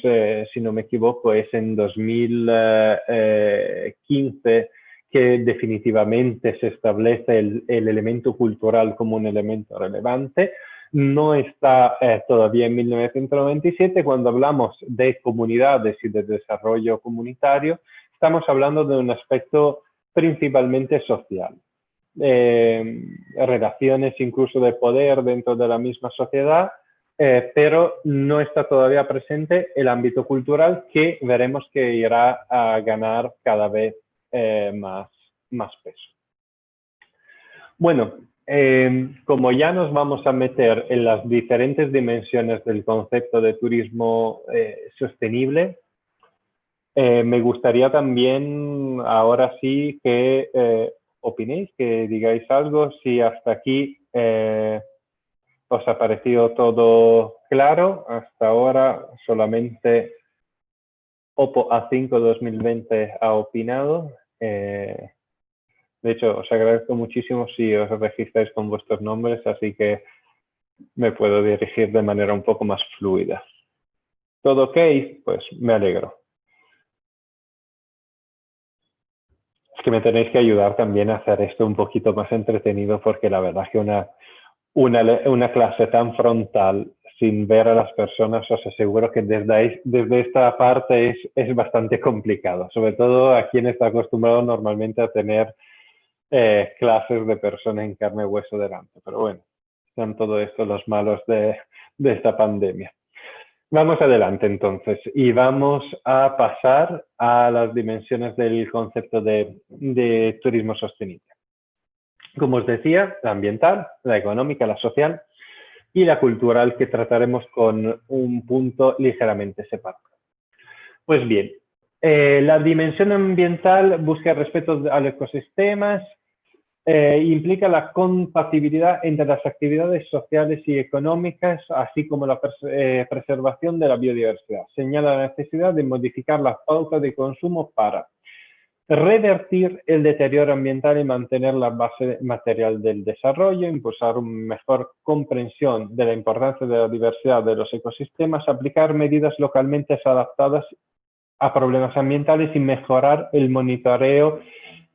si no me equivoco, es en 2015 que definitivamente se establece el elemento cultural como un elemento relevante. No está todavía en 1997. Cuando hablamos de comunidades y de desarrollo comunitario, estamos hablando de un aspecto principalmente social. Relaciones incluso de poder dentro de la misma sociedad, pero no está todavía presente el ámbito cultural, que veremos que irá a ganar cada vez más peso. Bueno, como ya nos vamos a meter en las diferentes dimensiones del concepto de turismo sostenible, me gustaría también ahora sí que opinéis, que digáis algo, si hasta aquí os ha parecido todo claro. Hasta ahora solamente Oppo A5 2020 ha opinado. De hecho, os agradezco muchísimo si os registráis con vuestros nombres, así que me puedo dirigir de manera un poco más fluida. ¿Todo ok? Pues me alegro. Es que me tenéis que ayudar también a hacer esto un poquito más entretenido, porque la verdad es que una clase tan frontal sin ver a las personas, os aseguro que desde esta parte es bastante complicado, sobre todo a quien está acostumbrado normalmente a tener clases de personas en carne y hueso delante. Pero bueno, son todo esto los malos de esta pandemia. Vamos adelante entonces y vamos a pasar a las dimensiones del concepto de turismo sostenible. Como os decía, la ambiental, la económica, la social y la cultural, que trataremos con un punto ligeramente separado. Pues bien, la dimensión ambiental busca el respeto a los ecosistemas, implica la compatibilidad entre las actividades sociales y económicas, así como la preservación de la biodiversidad. Señala la necesidad de modificar las pautas de consumo para revertir el deterioro ambiental y mantener la base material del desarrollo, impulsar una mejor comprensión de la importancia de la diversidad de los ecosistemas, aplicar medidas localmente adaptadas a problemas ambientales y mejorar el monitoreo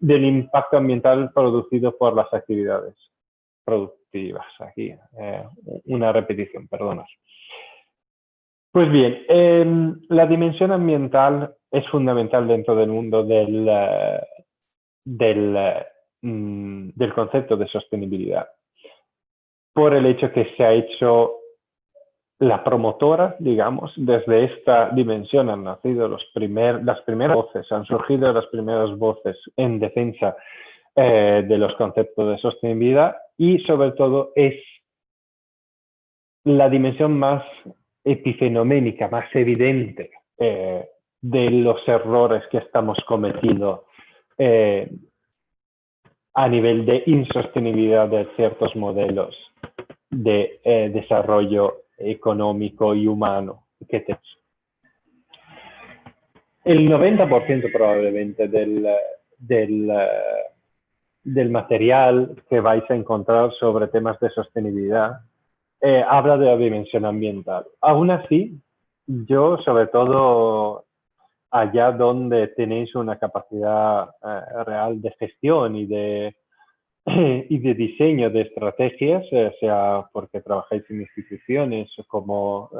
del impacto ambiental producido por las actividades productivas. Aquí una repetición, perdonad. Pues bien, la dimensión ambiental es fundamental dentro del mundo del concepto de sostenibilidad, por el hecho que se ha hecho la promotora, digamos. Desde esta dimensión han nacido las primeras voces, han surgido las primeras voces en defensa de los conceptos de sostenibilidad, y sobre todo es la dimensión más epifenoménica, más evidente de los errores que estamos cometiendo a nivel de insostenibilidad de ciertos modelos de desarrollo económico y humano que tenemos. El 90% probablemente del material que vais a encontrar sobre temas de sostenibilidad habla de la dimensión ambiental. Aún así, yo, sobre todo allá donde tenéis una capacidad real de gestión y de diseño de estrategias, sea porque trabajáis en instituciones o como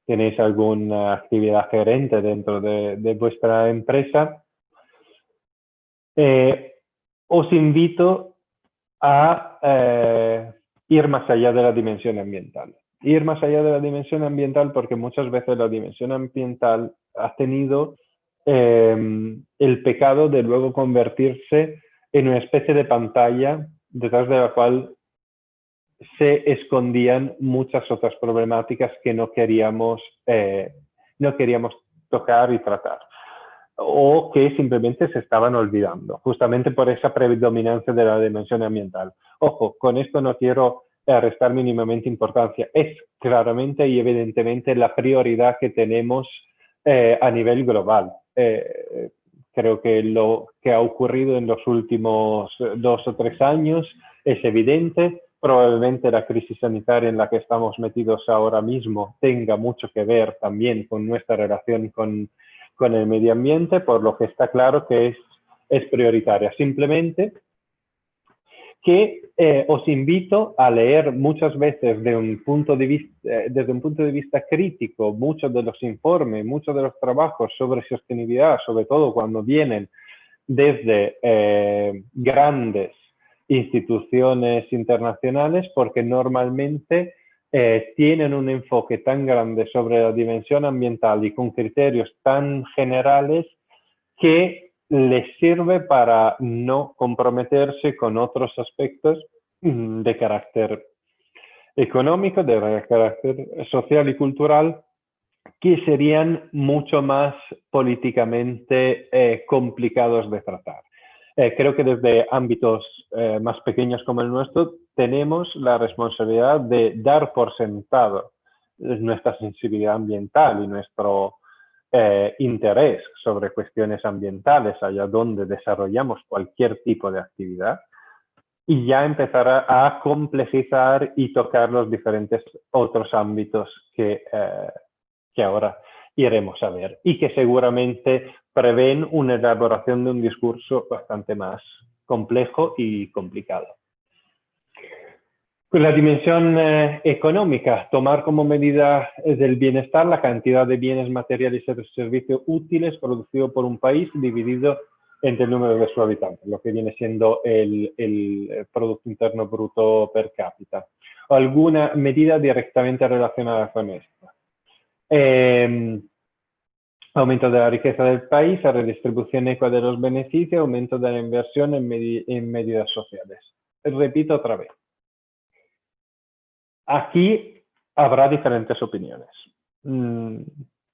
tenéis alguna actividad gerente dentro de vuestra empresa, os invito a ir más allá de la dimensión ambiental. Ir más allá de la dimensión ambiental porque muchas veces la dimensión ambiental ha tenido el pecado de luego convertirse en una especie de pantalla detrás de la cual se escondían muchas otras problemáticas que no queríamos tocar y tratar, o que simplemente se estaban olvidando, justamente por esa predominancia de la dimensión ambiental. Ojo, con esto no quiero restar mínimamente importancia. Es claramente y evidentemente la prioridad que tenemos a nivel global. Creo que lo que ha ocurrido en los últimos 2 o 3 años es evidente. Probablemente la crisis sanitaria en la que estamos metidos ahora mismo tenga mucho que ver también con nuestra relación con el medio ambiente, por lo que está claro que es prioritaria. Simplemente que os invito a leer muchas veces desde un punto de vista crítico muchos de los informes, muchos de los trabajos sobre sostenibilidad, sobre todo cuando vienen desde grandes instituciones internacionales, porque normalmente tienen un enfoque tan grande sobre la dimensión ambiental y con criterios tan generales que les sirve para no comprometerse con otros aspectos de carácter económico, de carácter social y cultural, que serían mucho más políticamente complicados de tratar. Creo que desde ámbitos más pequeños como el nuestro tenemos la responsabilidad de dar por sentado nuestra sensibilidad ambiental y nuestro interés sobre cuestiones ambientales allá donde desarrollamos cualquier tipo de actividad y ya empezar a complejizar y tocar los diferentes otros ámbitos que ahora iremos a ver y que seguramente prevén una elaboración de un discurso bastante más complejo y complicado. La dimensión económica, tomar como medida del bienestar la cantidad de bienes materiales y servicios útiles producidos por un país dividido entre el número de sus habitantes, lo que viene siendo el Producto Interno Bruto per cápita, o alguna medida directamente relacionada con esto. Aumento de la riqueza del país, la redistribución equa de los beneficios, aumento de la inversión en medidas sociales. Repito otra vez. Aquí habrá diferentes opiniones.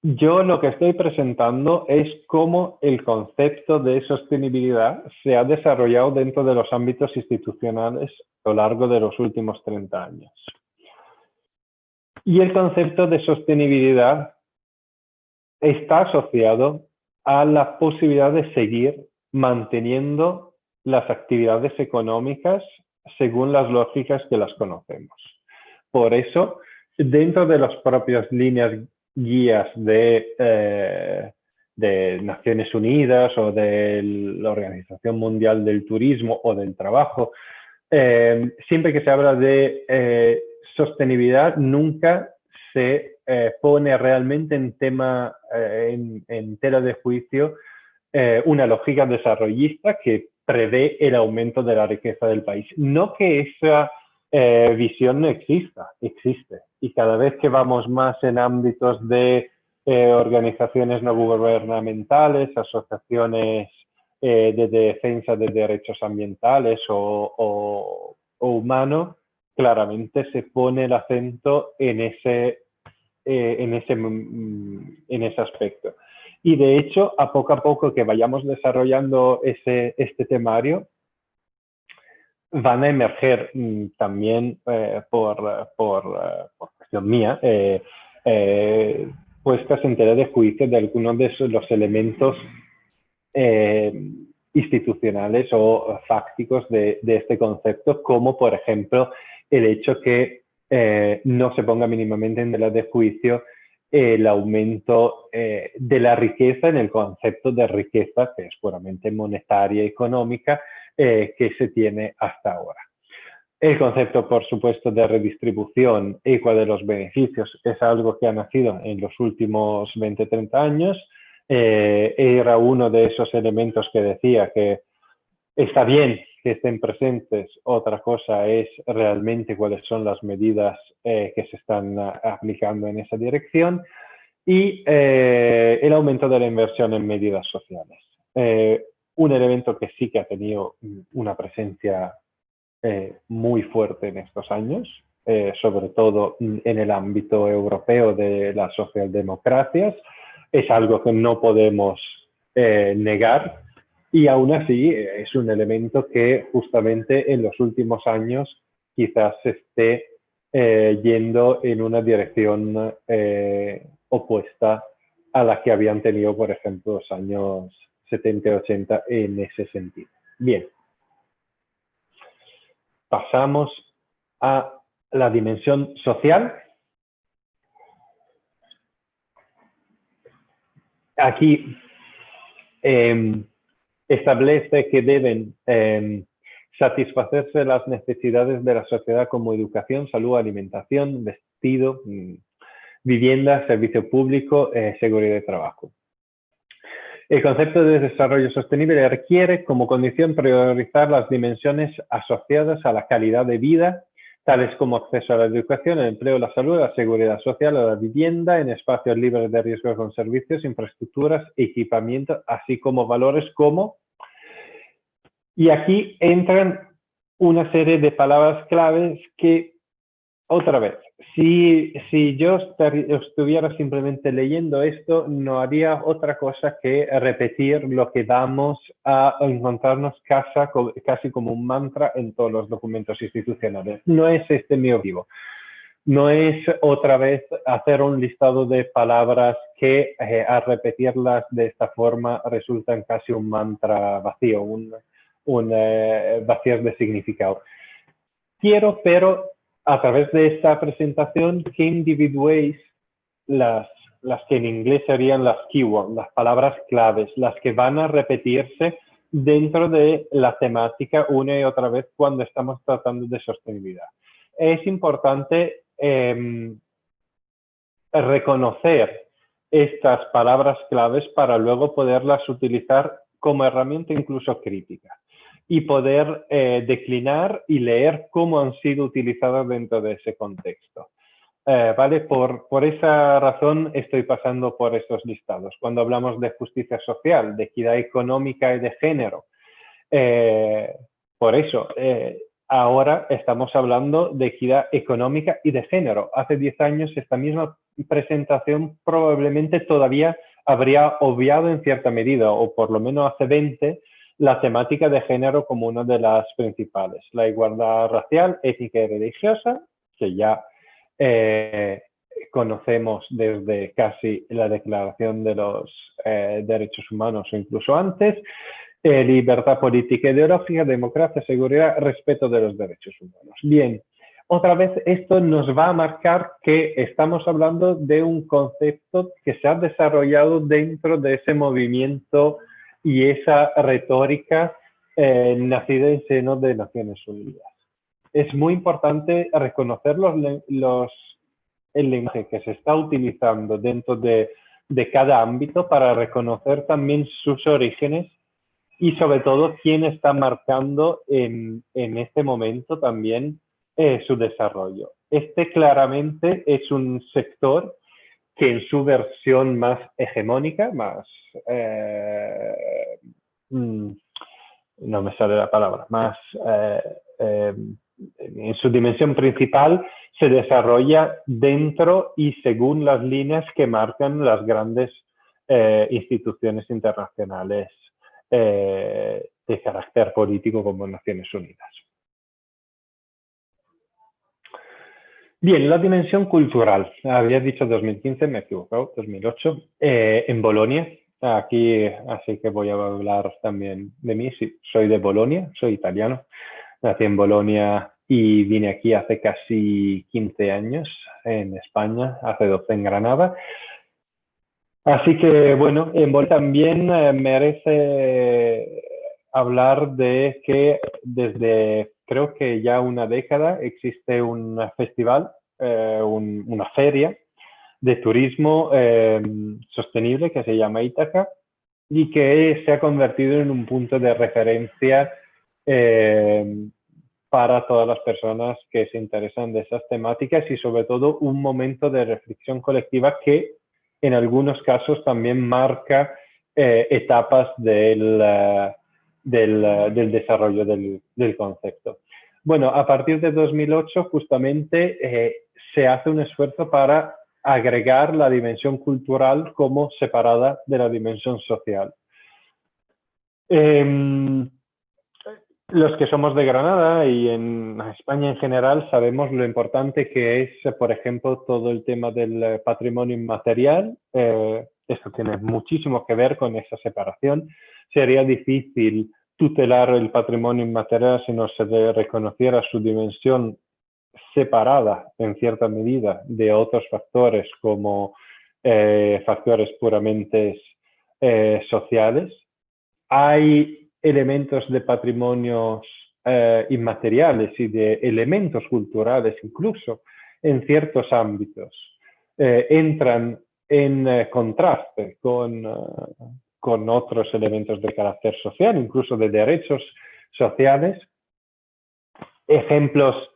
Yo lo que estoy presentando es cómo el concepto de sostenibilidad se ha desarrollado dentro de los ámbitos institucionales a lo largo de los últimos 30 años. Y el concepto de sostenibilidad está asociado a la posibilidad de seguir manteniendo las actividades económicas según las lógicas que las conocemos. Por eso, dentro de las propias líneas guías de Naciones Unidas o de la Organización Mundial del Turismo o del Trabajo, siempre que se habla de sostenibilidad, nunca se pone realmente en tela de juicio una lógica desarrollista que prevé el aumento de la riqueza del país. No que esa visión no existe. Y cada vez que vamos más en ámbitos de organizaciones no gubernamentales, asociaciones de defensa de derechos ambientales o humanos, claramente se pone el acento en ese aspecto. Y de hecho, a poco que vayamos desarrollando este temario, van a emerger también por cuestión mía, puestas en tela de juicio de algunos de los elementos institucionales o fácticos de este concepto, como por ejemplo el hecho que no se ponga mínimamente en tela de juicio el aumento de la riqueza en el concepto de riqueza, que es puramente monetaria y económica, que se tiene hasta ahora. El concepto, por supuesto, de redistribución equa de los beneficios es algo que ha nacido en los últimos 20-30 años. Era uno de esos elementos que decía que está bien que estén presentes, otra cosa es realmente cuáles son las medidas que se están aplicando en esa dirección, y el aumento de la inversión en medidas sociales. Un elemento que sí que ha tenido una presencia muy fuerte en estos años, sobre todo en el ámbito europeo de las socialdemocracias. Es algo que no podemos negar, y aún así es un elemento que justamente en los últimos años quizás se esté yendo en una dirección opuesta a la que habían tenido, por ejemplo, los años 70 y 80 en ese sentido. Bien. Pasamos a la dimensión social. Aquí establece que deben satisfacerse las necesidades de la sociedad como educación, salud, alimentación, vestido, vivienda, servicio público, seguridad de trabajo. El concepto de desarrollo sostenible requiere como condición priorizar las dimensiones asociadas a la calidad de vida, tales como acceso a la educación, el empleo, la salud, la seguridad social, la vivienda, en espacios libres de riesgos con servicios, infraestructuras, equipamiento, así como valores como... Y aquí entran una serie de palabras claves que, otra vez, si yo estuviera simplemente leyendo esto, no haría otra cosa que repetir lo que vamos a encontrarnos casi como un mantra en todos los documentos institucionales. No es este mi objetivo. No es otra vez hacer un listado de palabras que al repetirlas de esta forma resultan casi un mantra vacío, un vacío de significado. Quiero, pero a través de esta presentación, que individuéis las que en inglés serían las keywords, las palabras claves, las que van a repetirse dentro de la temática una y otra vez cuando estamos tratando de sostenibilidad. Es importante reconocer estas palabras claves para luego poderlas utilizar como herramienta incluso crítica, y poder declinar y leer cómo han sido utilizadas dentro de ese contexto. ¿Vale? Por esa razón estoy pasando por estos listados. Cuando hablamos de justicia social, de equidad económica y de género, por eso ahora estamos hablando de equidad económica y de género. Hace 10 años esta misma presentación probablemente todavía habría obviado en cierta medida, o por lo menos hace 20, la temática de género como una de las principales. La igualdad racial, étnica y religiosa, que ya conocemos desde casi la Declaración de los Derechos Humanos o incluso antes, libertad política e ideológica, democracia, seguridad, respeto de los derechos humanos. Bien, otra vez esto nos va a marcar que estamos hablando de un concepto que se ha desarrollado dentro de ese movimiento y esa retórica nacida en seno de Naciones Unidas. Es muy importante reconocer el lenguaje que se está utilizando dentro de cada ámbito para reconocer también sus orígenes y sobre todo quién está marcando en este momento también su desarrollo. Este claramente es un sector que en su versión más hegemónica, más, no me sale la palabra, más en su dimensión principal se desarrolla dentro y según las líneas que marcan las grandes instituciones internacionales de carácter político como Naciones Unidas. Bien, la dimensión cultural. Había dicho 2015, me he equivocado, 2008, en Bolonia. Aquí, así que voy a hablar también de mí. Sí, soy de Bolonia, soy italiano. Nací en Bolonia y vine aquí hace casi 15 años en España, hace 12 en Granada. Así que, bueno, en Bolonia también merece hablar de que desde creo que ya una década existe un festival, una feria de turismo sostenible que se llama Ítaca y que se ha convertido en un punto de referencia para todas las personas que se interesan de esas temáticas y sobre todo un momento de reflexión colectiva que en algunos casos también marca etapas del desarrollo del concepto. Bueno, a partir de 2008 justamente se hace un esfuerzo para agregar la dimensión cultural como separada de la dimensión social. Los que somos de Granada y en España en general sabemos lo importante que es, por ejemplo, todo el tema del patrimonio inmaterial. Esto tiene muchísimo que ver con esa separación. Sería difícil tutelar el patrimonio inmaterial si no se le reconociera su dimensión separada en cierta medida de otros factores como factores puramente sociales. Hay elementos de patrimonios inmateriales y de elementos culturales incluso en ciertos ámbitos entran en contraste con otros elementos de carácter social, incluso de derechos sociales. Ejemplos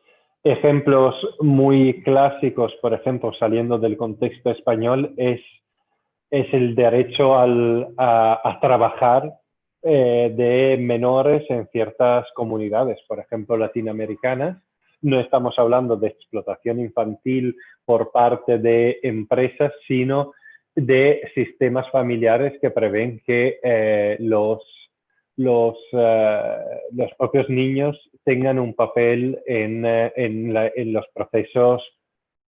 muy clásicos, por ejemplo, saliendo del contexto español, es el derecho a trabajar de menores en ciertas comunidades, por ejemplo, latinoamericanas. No estamos hablando de explotación infantil por parte de empresas, sino de sistemas familiares que prevén que los propios niños tengan un papel en los procesos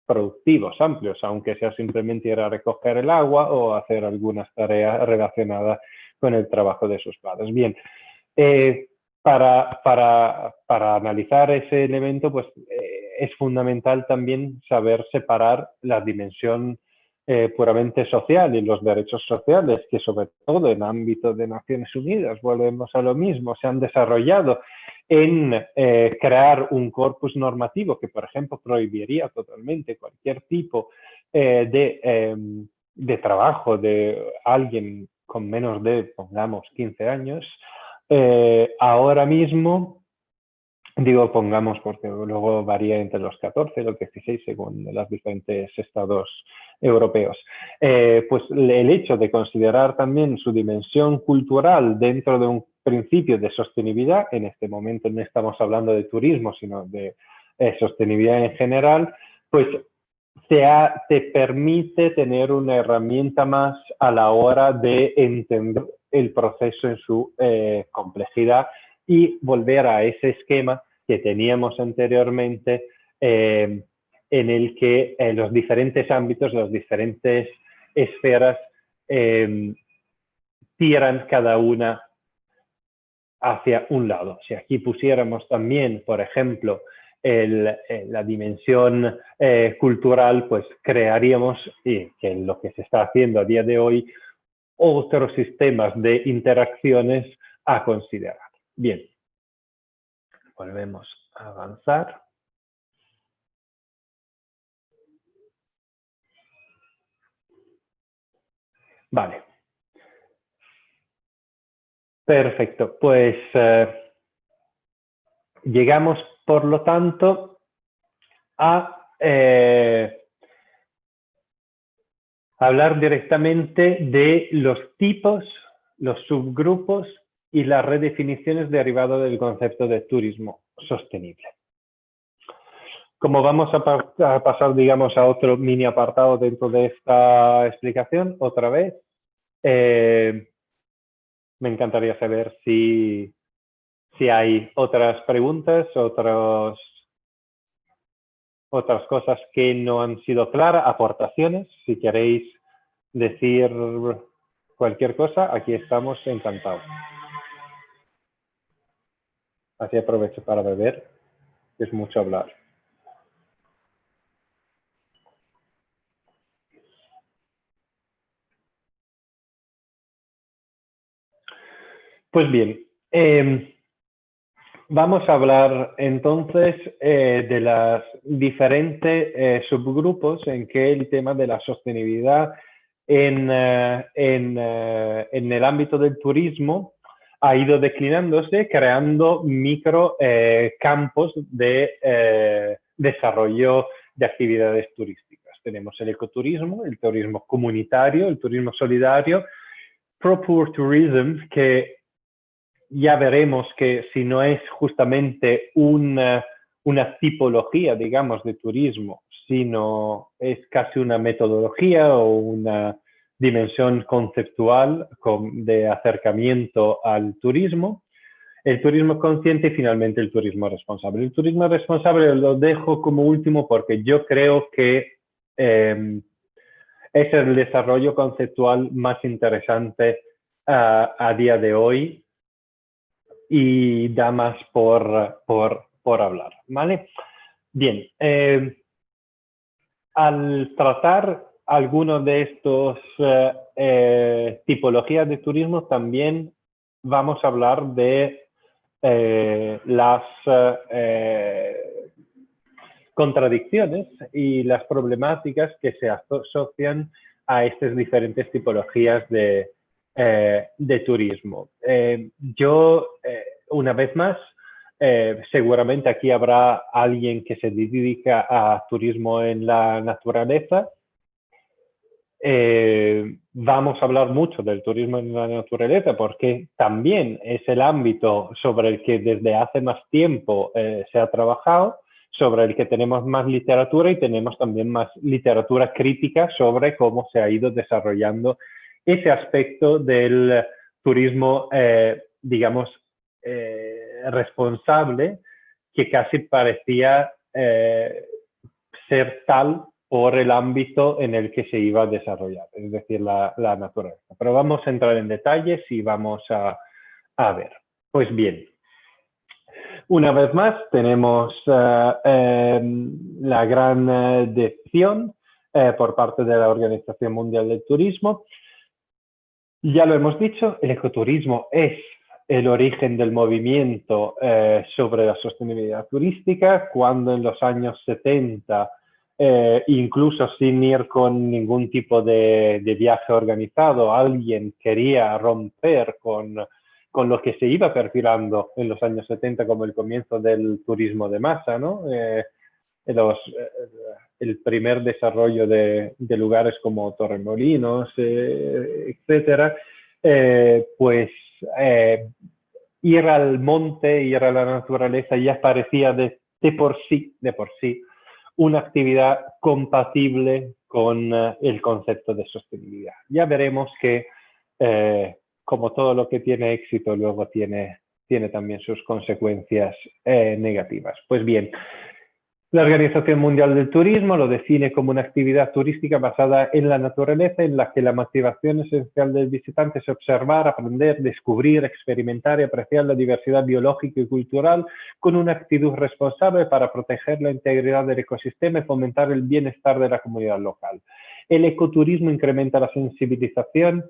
productivos amplios, aunque sea simplemente ir a recoger el agua o hacer algunas tareas relacionadas con el trabajo de sus padres. Bien, para analizar ese elemento, pues es fundamental también saber separar la dimensión puramente social y los derechos sociales, que sobre todo en ámbito de Naciones Unidas, volvemos a lo mismo, se han desarrollado en crear un corpus normativo que, por ejemplo, prohibiría totalmente cualquier tipo de trabajo de alguien con menos de, pongamos, 15 años. Ahora mismo, digo pongamos porque luego varía entre los 14 y los 16 según los diferentes estados europeos. Pues el hecho de considerar también su dimensión cultural dentro de un principio de sostenibilidad, en este momento no estamos hablando de turismo, sino de sostenibilidad en general, pues te permite tener una herramienta más a la hora de entender el proceso en su complejidad y volver a ese esquema que teníamos anteriormente en el que los diferentes ámbitos, las diferentes esferas tiran cada una hacia un lado. Si aquí pusiéramos también, por ejemplo, la dimensión cultural, pues crearíamos, y que es lo que se está haciendo a día de hoy, otros sistemas de interacciones a considerar. Bien, volvemos a avanzar. Vale. Perfecto, pues llegamos, por lo tanto, a hablar directamente de los tipos, los subgrupos y las redefiniciones derivadas del concepto de turismo sostenible. Como vamos a pasar, digamos, a otro mini apartado dentro de esta explicación, otra vez, me encantaría saber si hay otras preguntas, otras cosas que no han sido claras, aportaciones. Si queréis decir cualquier cosa, aquí estamos encantados. Así aprovecho para beber, que es mucho hablar. Pues bien, vamos a hablar entonces de las diferentes subgrupos en que el tema de la sostenibilidad en el ámbito del turismo ha ido declinándose, creando micro campos de desarrollo de actividades turísticas. Tenemos el ecoturismo, el turismo comunitario, el turismo solidario, ProPureTourism, que ya veremos que si no es justamente una tipología, digamos, de turismo, sino es casi una metodología o una dimensión conceptual de acercamiento al turismo, el turismo consciente y finalmente el turismo responsable. El turismo responsable lo dejo como último porque yo creo que es el desarrollo conceptual más interesante a día de hoy y da más por hablar, ¿vale? Bien, al tratar algunos de estos tipologías de turismo, también vamos a hablar de las contradicciones y las problemáticas que se asocian a estas diferentes tipologías de turismo. Una vez más, seguramente aquí habrá alguien que se dedica a turismo en la naturaleza. Vamos a hablar mucho del turismo en la naturaleza porque también es el ámbito sobre el que desde hace más tiempo se ha trabajado, sobre el que tenemos más literatura y tenemos también más literatura crítica sobre cómo se ha ido desarrollando ese aspecto del turismo, digamos, responsable, que casi parecía ser tal por el ámbito en el que se iba a desarrollar, es decir, la naturaleza. Pero vamos a entrar en detalles y vamos a ver. Pues bien, una vez más tenemos la gran definición por parte de la Organización Mundial del Turismo. Ya lo hemos dicho, el ecoturismo es el origen del movimiento sobre la sostenibilidad turística, cuando en los años 70, incluso sin ir con ningún tipo de viaje organizado, alguien quería romper con lo que se iba perfilando en los años 70 como el comienzo del turismo de masa, ¿no? El primer desarrollo de lugares como Torremolinos, etcétera, pues ir al monte, ir a la naturaleza ya parecía de por sí una actividad compatible con el concepto de sostenibilidad. Ya veremos que como todo lo que tiene éxito luego tiene también sus consecuencias negativas. Pues bien, la Organización Mundial del Turismo lo define como una actividad turística basada en la naturaleza, en la que la motivación esencial del visitante es observar, aprender, descubrir, experimentar y apreciar la diversidad biológica y cultural con una actitud responsable para proteger la integridad del ecosistema y fomentar el bienestar de la comunidad local. El ecoturismo incrementa la sensibilización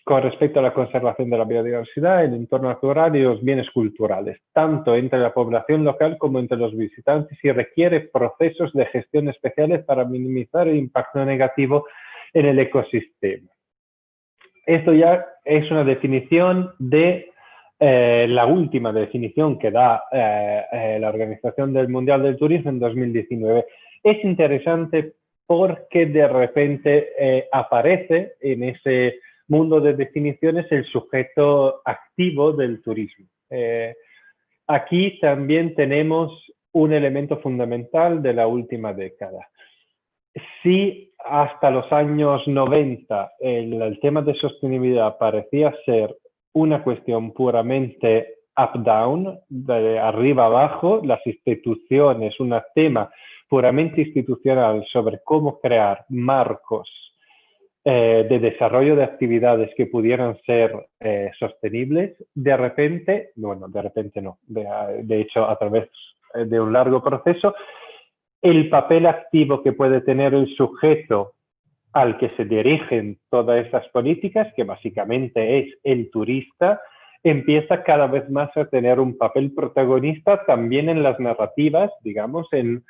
con respecto a la conservación de la biodiversidad, el entorno natural y los bienes culturales, tanto entre la población local como entre los visitantes, y requiere procesos de gestión especiales para minimizar el impacto negativo en el ecosistema. Esto ya es una definición de la última definición que da la Organización Mundial del Turismo en 2019. Es interesante porque de repente aparece en ese mundo de definiciones el sujeto activo del turismo. Aquí también tenemos un elemento fundamental de la última década. Si hasta los años 90 el tema de sostenibilidad parecía ser una cuestión puramente up-down, de arriba abajo, las instituciones, un tema puramente institucional sobre cómo crear marcos de desarrollo de actividades que pudieran ser sostenibles, de repente no, de hecho a través de un largo proceso, el papel activo que puede tener el sujeto al que se dirigen todas estas políticas, que básicamente es el turista, empieza cada vez más a tener un papel protagonista también en las narrativas, digamos, en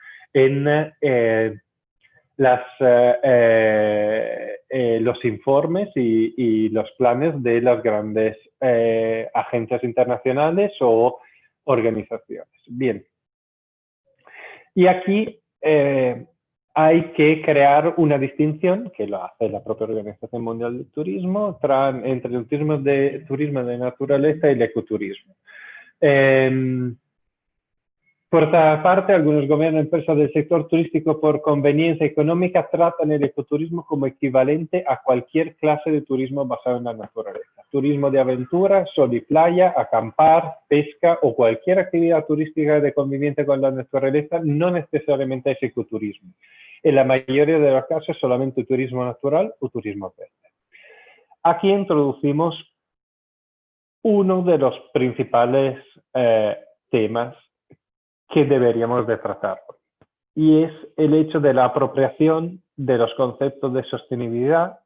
los informes y los planes de las grandes agencias internacionales o organizaciones. Bien. Y aquí hay que crear una distinción, que lo hace la propia Organización Mundial del Turismo, entre el turismo de naturaleza y el ecoturismo. Por otra parte, algunos gobiernos y empresas del sector turístico por conveniencia económica tratan el ecoturismo como equivalente a cualquier clase de turismo basado en la naturaleza. Turismo de aventura, sol y playa, acampar, pesca o cualquier actividad turística de convivencia con la naturaleza no necesariamente es ecoturismo. En la mayoría de los casos solamente turismo natural o turismo verde. Aquí introducimos uno de los principales temas que deberíamos de tratar, y es el hecho de la apropiación de los conceptos de sostenibilidad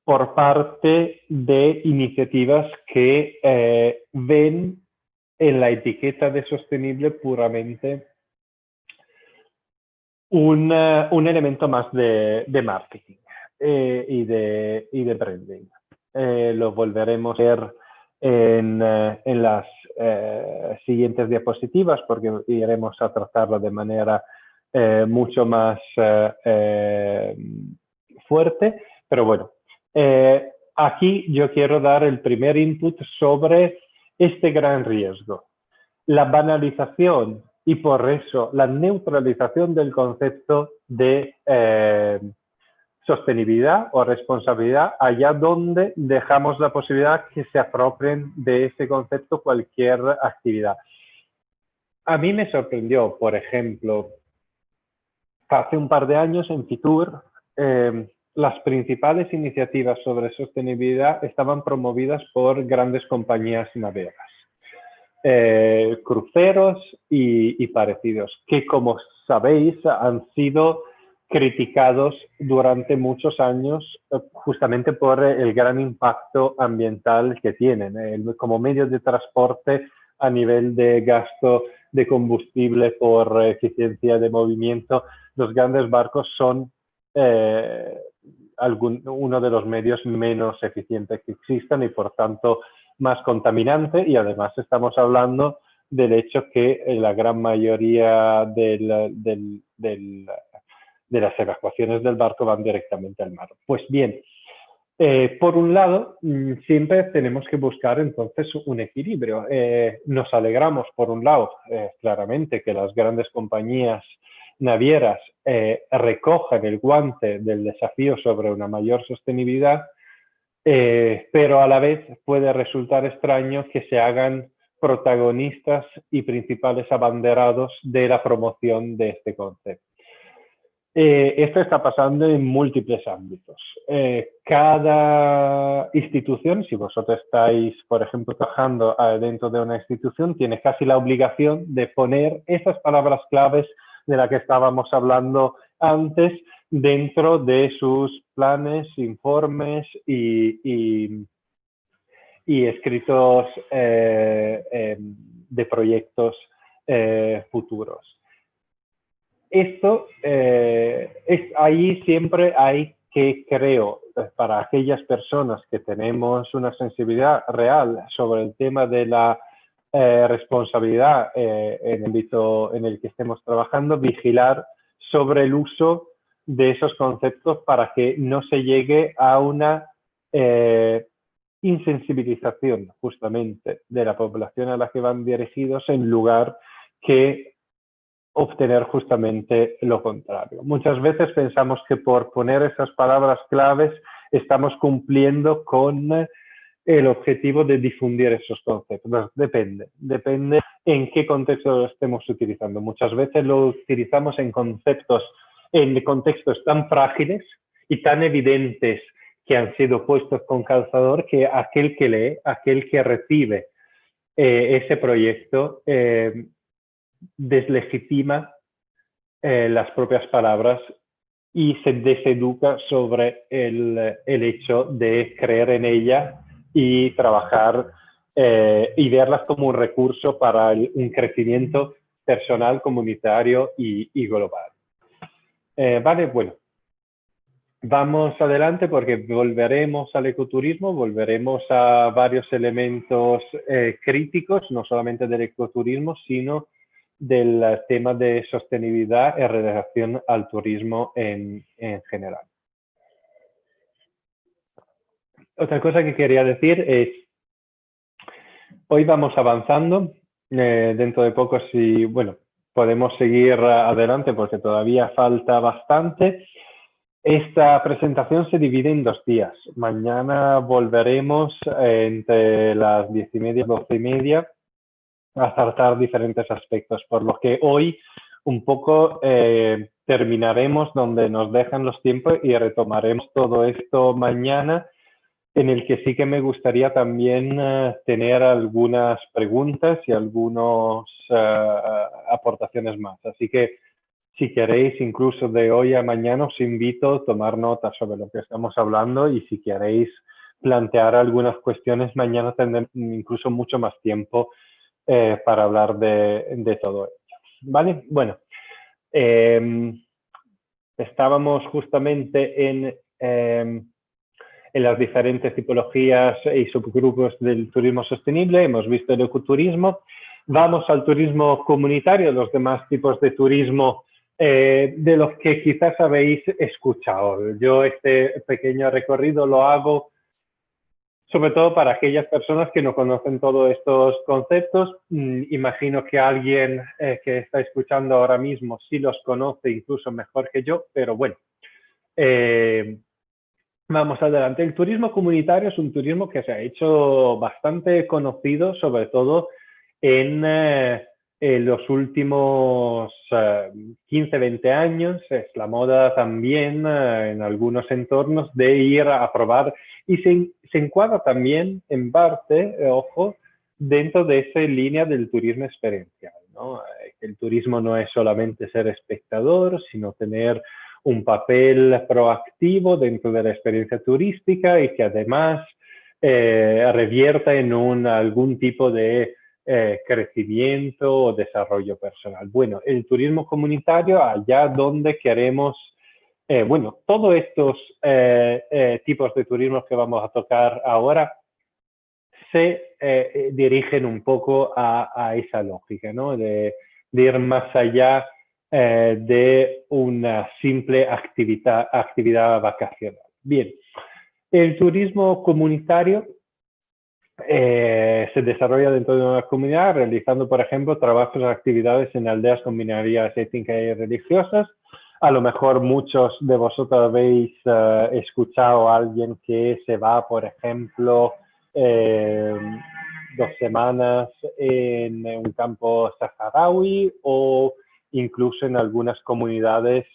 por parte de iniciativas que ven en la etiqueta de sostenible puramente un elemento más de marketing y de branding. Lo volveremos a ver en las siguientes diapositivas, porque iremos a tratarlo de manera mucho más fuerte, pero bueno, aquí yo quiero dar el primer input sobre este gran riesgo, la banalización y por eso la neutralización del concepto de sostenibilidad o responsabilidad, allá donde dejamos la posibilidad que se apropien de ese concepto cualquier actividad. A mí me sorprendió, por ejemplo, hace un par de años en Fitur, las principales iniciativas sobre sostenibilidad estaban promovidas por grandes compañías navieras, cruceros y parecidos, que como sabéis han sido criticados durante muchos años justamente por el gran impacto ambiental que tienen. Como medio de transporte a nivel de gasto de combustible por eficiencia de movimiento, los grandes barcos son uno de los medios menos eficientes que existan y por tanto más contaminante, y además estamos hablando del hecho que la gran mayoría de las evacuaciones del barco van directamente al mar. Pues bien, por un lado, siempre tenemos que buscar entonces un equilibrio. Nos alegramos, por un lado, claramente que las grandes compañías navieras recojan el guante del desafío sobre una mayor sostenibilidad, pero a la vez puede resultar extraño que se hagan protagonistas y principales abanderados de la promoción de este concepto. Esto está pasando en múltiples ámbitos. Cada institución, si vosotros estáis, por ejemplo, trabajando dentro de una institución, tiene casi la obligación de poner esas palabras claves de las que estábamos hablando antes dentro de sus planes, informes y escritos de proyectos futuros. Esto, ahí siempre hay que, creo, para aquellas personas que tenemos una sensibilidad real sobre el tema de la responsabilidad en el ámbito en el que estemos trabajando, vigilar sobre el uso de esos conceptos para que no se llegue a una insensibilización justamente de la población a la que van dirigidos, en lugar que obtener justamente lo contrario. Muchas veces pensamos que por poner esas palabras claves estamos cumpliendo con el objetivo de difundir esos conceptos. Depende en qué contexto lo estemos utilizando. Muchas veces lo utilizamos en contextos tan frágiles y tan evidentes que han sido puestos con calzador, que aquel que lee, aquel que recibe ese proyecto, deslegitima las propias palabras y se deseduca sobre el hecho de creer en ella y trabajar y verlas como un recurso para un crecimiento personal, comunitario y global. Vale, bueno, vamos adelante porque volveremos al ecoturismo, volveremos a varios elementos críticos, no solamente del ecoturismo, sino del tema de sostenibilidad en relación al turismo en general. Otra cosa que quería decir es, hoy vamos avanzando, dentro de poco bueno, podemos seguir adelante porque todavía falta bastante. Esta presentación se divide en 2 días. Mañana volveremos entre las 10:30 y 12:30 a tratar diferentes aspectos, por lo que hoy un poco terminaremos donde nos dejan los tiempos y retomaremos todo esto mañana, en el que sí que me gustaría también tener algunas preguntas y algunas aportaciones más. Así que si queréis, incluso de hoy a mañana, os invito a tomar notas sobre lo que estamos hablando, y si queréis plantear algunas cuestiones, mañana tendremos incluso mucho más tiempo para hablar de todo ello. ¿Vale? Bueno, estábamos justamente en las diferentes tipologías y subgrupos del turismo sostenible. Hemos visto el ecoturismo. Vamos al turismo comunitario, los demás tipos de turismo de los que quizás habéis escuchado. Yo este pequeño recorrido lo hago sobre todo para aquellas personas que no conocen todos estos conceptos. Imagino que alguien que está escuchando ahora mismo sí los conoce incluso mejor que yo, pero bueno. Vamos adelante. El turismo comunitario es un turismo que se ha hecho bastante conocido, sobre todo en los últimos 15, 20 años. Es la moda también en algunos entornos de ir a probar, y se encuadra también en parte, ojo, dentro de esa línea del turismo experiencial, ¿no? El turismo no es solamente ser espectador, sino tener un papel proactivo dentro de la experiencia turística y que además revierta en algún tipo de crecimiento o desarrollo personal. Bueno, el turismo comunitario, allá donde queremos, bueno, todos estos tipos de turismo que vamos a tocar ahora se dirigen un poco a esa lógica, ¿no? De ir más allá de una simple actividad vacacional. Bien, el turismo comunitario se desarrolla dentro de una comunidad realizando, por ejemplo, trabajos o actividades en aldeas con minorías étnicas y religiosas. A lo mejor muchos de vosotros habéis escuchado a alguien que se va, por ejemplo, 2 semanas en un campo saharaui, o incluso en algunas comunidades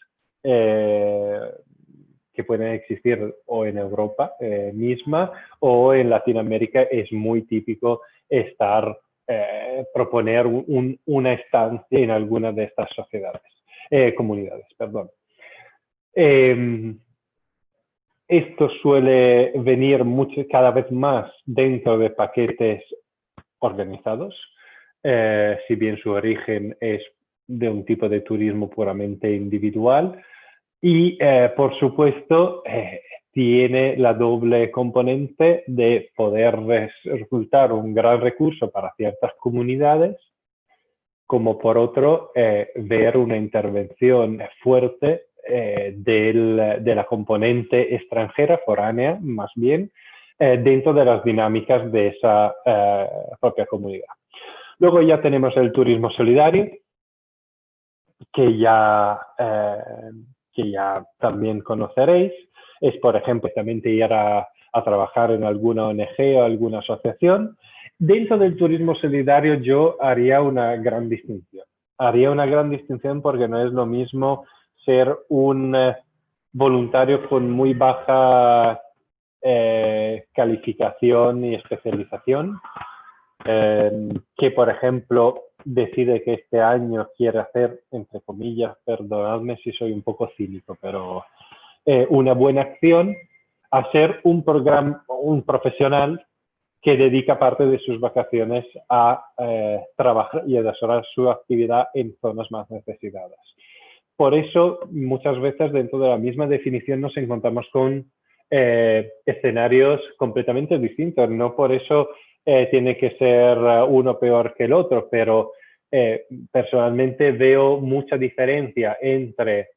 que pueden existir o en Europa misma o en Latinoamérica. Es muy típico proponer una estancia en alguna de estas comunidades. Perdón. Esto suele venir cada vez más dentro de paquetes organizados, si bien su origen es de un tipo de turismo puramente individual. Y, por supuesto, tiene la doble componente de poder resultar un gran recurso para ciertas comunidades, como por otro, ver una intervención fuerte de la componente extranjera, foránea más bien, dentro de las dinámicas de esa propia comunidad. Luego ya tenemos el turismo solidario, que ya también conoceréis. Es, por ejemplo, también ir a trabajar en alguna ONG o alguna asociación. Dentro del turismo solidario yo haría una gran distinción. Porque no es lo mismo ser un voluntario con muy baja calificación y especialización, que, por ejemplo, decide que este año quiere hacer, entre comillas, perdonadme si soy un poco cínico, pero una buena acción, a ser un profesional que dedica parte de sus vacaciones a trabajar y a desarrollar su actividad en zonas más necesitadas. Por eso, muchas veces dentro de la misma definición nos encontramos con escenarios completamente distintos. No por eso tiene que ser uno peor que el otro, pero personalmente veo mucha diferencia entre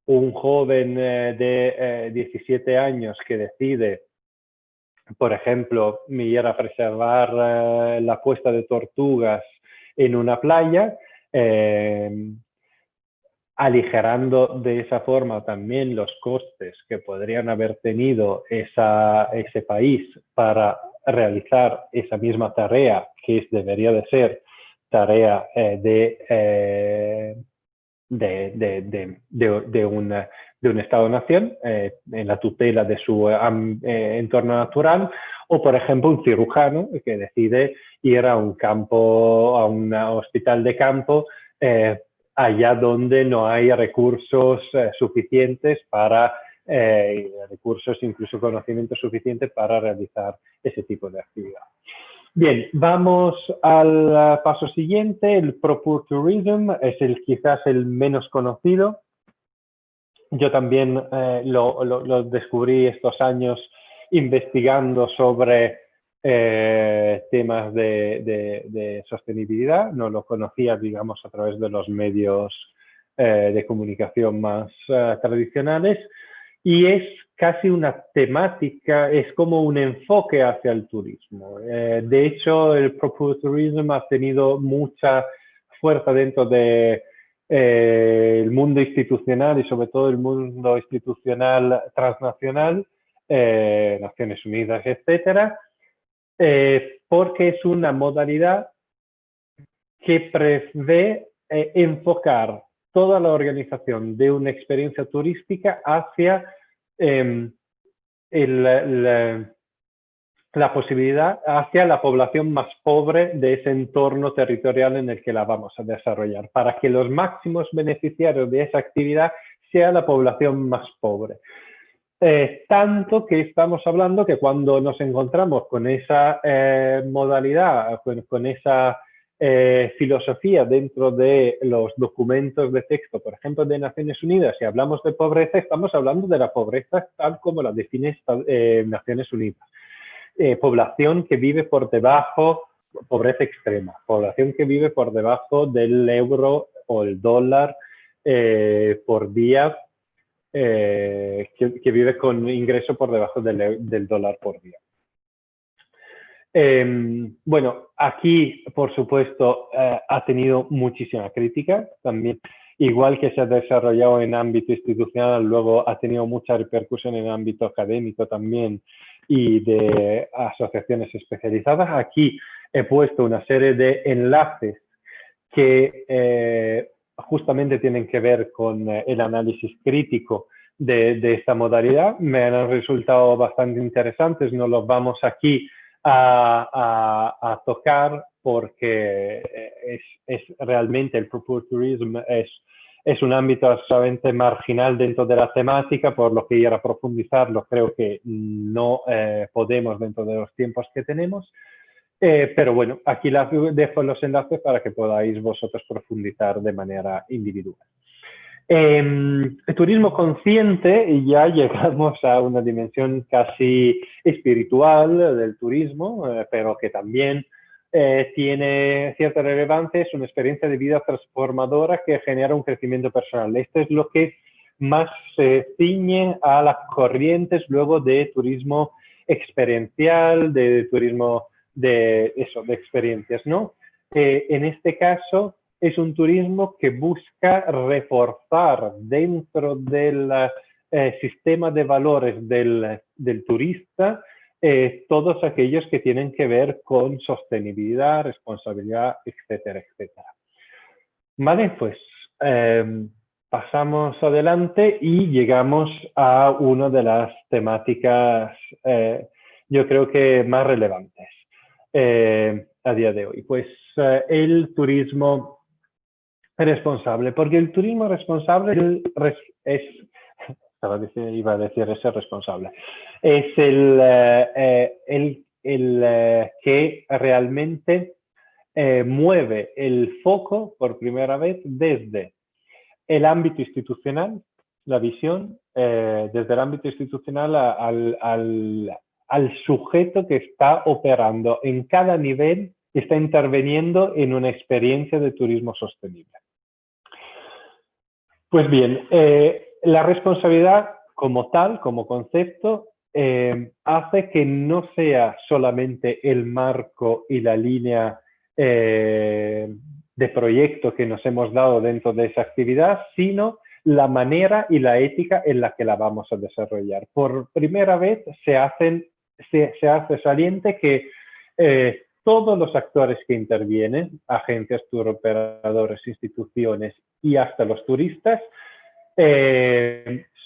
un joven de 17 años que decide, por ejemplo, ir a preservar la puesta de tortugas en una playa, aligerando de esa forma también los costes que podrían haber tenido ese país para realizar esa misma tarea, que debería de ser tarea de un Estado-nación en la tutela de su entorno natural, o por ejemplo un cirujano que decide ir a un campo, a un hospital de campo, allá donde no hay recursos suficientes para, recursos, incluso conocimiento suficiente para realizar ese tipo de actividad. Bien, vamos al paso siguiente. El Pro-Poor Tourism es quizás el menos conocido. Yo también lo descubrí estos años investigando sobre temas de sostenibilidad. No lo conocía, digamos, a través de los medios de comunicación más tradicionales. Y es casi una temática, es como un enfoque hacia el turismo. De hecho, el Pro-Poor Tourism ha tenido mucha fuerza dentro de el mundo institucional y sobre todo el mundo institucional transnacional, Naciones Unidas, etcétera, porque es una modalidad que prevé enfocar toda la organización de una experiencia turística hacia la posibilidad, hacia la población más pobre de ese entorno territorial en el que la vamos a desarrollar, para que los máximos beneficiarios de esa actividad sea la población más pobre. Tanto que estamos hablando que cuando nos encontramos con esa modalidad, con esa filosofía dentro de los documentos de texto, por ejemplo, de Naciones Unidas, si hablamos de pobreza, estamos hablando de la pobreza tal como la define Naciones Unidas. Población que vive por debajo, pobreza extrema, población que vive por debajo del euro o el dólar por día, que vive con ingreso por debajo del dólar por día. Bueno, aquí, por supuesto, ha tenido muchísima crítica también. Igual que se ha desarrollado en ámbito institucional, luego ha tenido mucha repercusión en el ámbito académico también y de asociaciones especializadas. Aquí he puesto una serie de enlaces que justamente tienen que ver con el análisis crítico de esta modalidad. Me han resultado bastante interesantes, no los vamos aquí a tocar porque es realmente el Pro-Poor Tourism es un ámbito absolutamente marginal dentro de la temática, por lo que ir a profundizarlo creo que no podemos dentro de los tiempos que tenemos. Pero bueno, aquí dejo los enlaces para que podáis vosotros profundizar de manera individual. El turismo consciente, y ya llegamos a una dimensión casi espiritual del turismo, pero que también tiene cierta relevancia, es una experiencia de vida transformadora que genera un crecimiento personal. Esto es lo que más se ciñe a las corrientes luego de turismo experiencial, de turismo de experiencias, ¿no? En este caso es un turismo que busca reforzar dentro del sistema de valores del turista todos aquellos que tienen que ver con sostenibilidad, responsabilidad, etcétera, etcétera. Vale, pues pasamos adelante y llegamos a una de las temáticas, yo creo que más relevantes a día de hoy. Pues el turismo responsable, porque el turismo responsable es el que realmente mueve el foco por primera vez desde el ámbito institucional, la visión, desde el ámbito institucional al sujeto que está operando en cada nivel está interviniendo en una experiencia de turismo sostenible. Pues bien, la responsabilidad como tal, como concepto, hace que no sea solamente el marco y la línea de proyecto que nos hemos dado dentro de esa actividad, sino la manera y la ética en la que la vamos a desarrollar. Por primera vez se hace saliente que todos los actores que intervienen, agencias, turoperadores, instituciones y hasta los turistas,